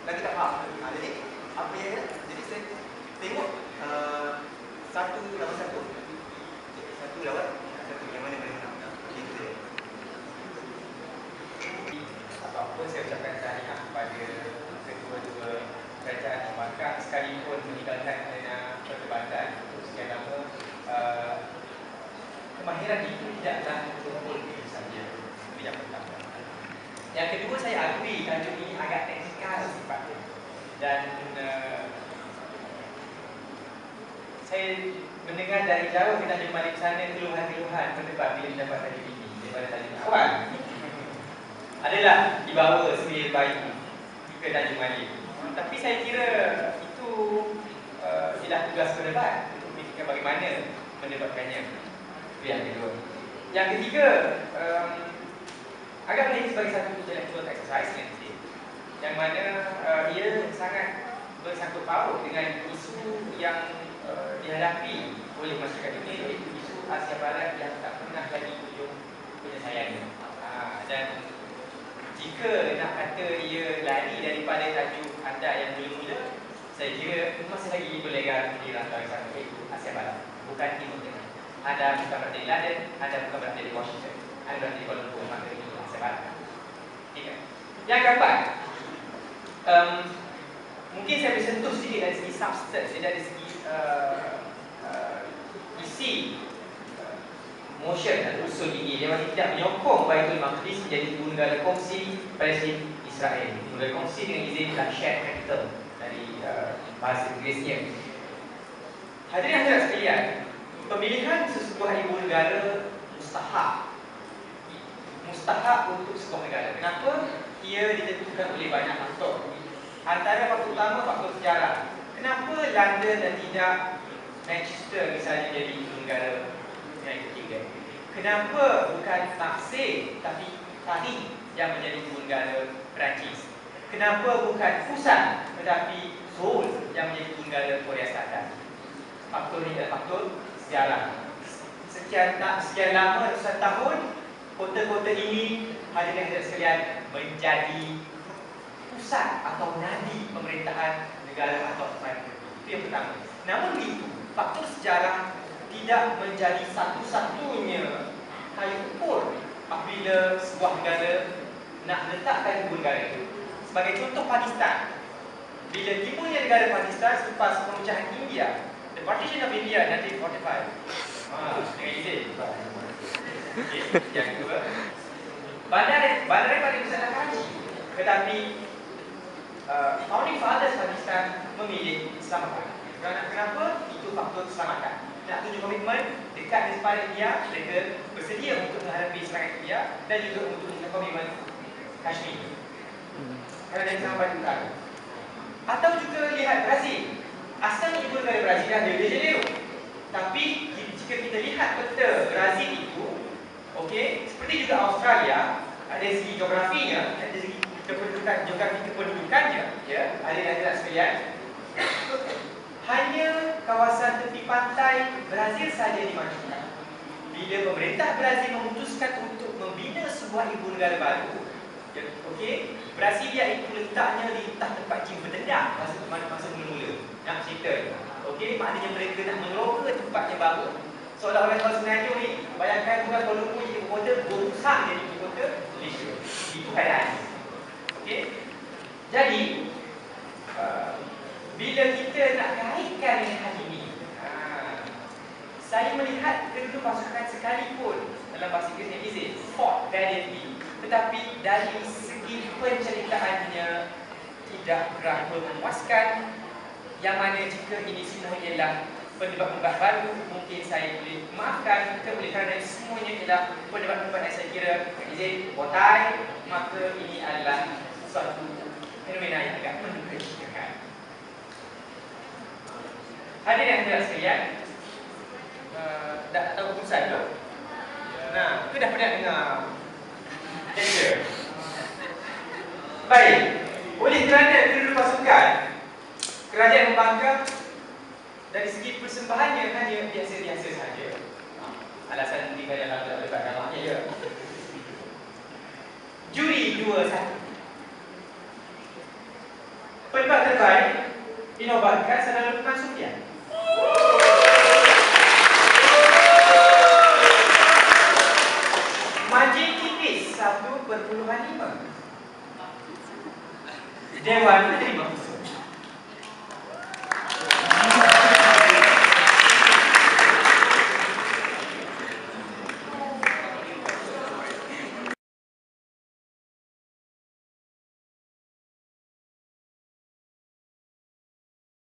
I: lagi tak faham. Jadi apa yang jadi saya tengok satu lawan satu. Satu lawan satu yang mana boleh menang. Itu dia.
J: Apa-apa saya ucapkan tahniah kepada kedua-dua kerajaan pembangkang sekalipun meninggalkan arena perdebatan untuk sekian lama. Kemahiran itu tidaklah betul saja. Itu yang pertama. Yang kedua, saya akui tajuk ini agak teknikal sifatnya. Dan saya mendengar dari jauh di Tanjung Malik sana keluhan-keluhan pendebat bila mendapat tajuk ini daripada tajuk awal. Adalah dibawa sebagai bayi ke Tanjung Malik. Tapi saya kira itu tidak tugas pendebat untuk memikirkan bagaimana mendebatkannya. Itu yang kedua. Yang ketiga, agak melihat sebagai satu intellectual exercise nanti, yang mana ia sangat bersangkut paut dengan isu yang dihadapi oleh masyarakat ini, iaitu isu Asia Barat yang tak pernah lagi ujung penyelesaiannya. Dan jika nak kata ia lari daripada tajuk anda yang mula-mula, saya kira masih lagi berlegar di rantau yang sama, iaitu Asia Barat, bukan Timur Tengah. Anda bukan berada di London, anda bukan berada di Washington, anda berada di Kuala Lumpur, maka ini Asia Barat. Yang keempat, mungkin saya bersentuh sedikit dari segi substance, dari segi isi motion atau usul ini, dia masih tidak menyokong Baitul Maqdis menjadi ibu negara kongsi Palestin Israel. Ibu negara kongsi dengan izin shared capital dari bahasa Inggerisnya. Hadirin hadirat sekalian, pemilihan sesebuah ibu negara mustahak untuk sebuah negara. Kenapa? Ia ditentukan oleh banyak faktor. Antara faktor utama, faktor sejarah. Kenapa London dan tidak Manchester misalnya jadi ibu negara yang ketiga? Kenapa bukan Marseille tapi Paris yang menjadi ibu negara Perancis? Kenapa bukan Busan tetapi Seoul yang menjadi ibu negara Korea Selatan? Faktor ini adalah faktor sejarah. Sekian lama, ratusan tahun, kota-kota ini, hadirin hadirat sekalian, menjadi pusat atau nadi pemerintahan negara atau empire. Itu yang pertama. Namun begitu, faktor sejarah tidak menjadi satu-satunya kayu ukur apabila sebuah negara nak letakkan ibu negara itu. Sebagai contoh Pakistan, bila timurnya negara Pakistan selepas pemecahan India, the partition of India 1945. Dengan izin. Okay, yang kedua, bandar paling besar adalah Karachi. Tetapi founding fathers Pakistan memilih Islamabad. Kenapa? Itu faktor keselamatan. Nak tunjuk komitmen dekat dengan sepadan India, mereka bersedia untuk menghadapi serangan India dan juga untuk menunjukkan komitmen Kashmir. Kerana dari Islamabad utara. Atau juga lihat Brazil. Asalnya ibu negara Brazil adalah Rio de Janeiro. Tapi jika kita lihat peta Brazil itu, okey, seperti juga Australia, ada segi geografinya, ada segi kependudukannya, ya, adik-adik sekalian. Hanya kawasan tepi pantai Brazil saja dimajukan. Bila pemerintah Brazil memutuskan untuk membina sebuah ibu negara baru, ya, okey, Brasilia itu letaknya di tempat Jim bertendang masa mula-mula. Nak cerita, okey, maknanya mereka nak meneroka tempatnya baru. Seolah-olah kalau sebenarnya ni, bayangkan bukan Kuala Lumpur jadi ibu kota, Borusang jadi ibu kota Malaysia. Itu keadaan. Okey. Jadi bila kita nak kaitkan dengan hal ini, saya melihat kedua pasukan sekalipun dalam bahasa Inggerisnya izin fought valiantly, tetapi dari segi penceritaannya tidak berapa memuaskan. Yang mana jika ini semua ialah pendebat-pendebat baru, mungkin saya boleh maafkan, oleh kerana semuanya ialah pendebat-pendebat yang saya kira izin botai, maka ini adalah suatu fenomena yang agak mendukacitakan. Hadirin yang berbahagia sekalian, dah tahu keputusan tu? Nah, tu dah pernah dengar lecture. Baik, oleh kerana kedua pasukan kerajaan membangkang, dari segi persembahannya hanya biasa-biasa saja. Alasan tinggal dalam debat ramahnya ya. Juri 2-1. Pendebat terbaik dinobatkan Saudara Lukman Sufian. Margin tipis 1/5. Dewan menerima.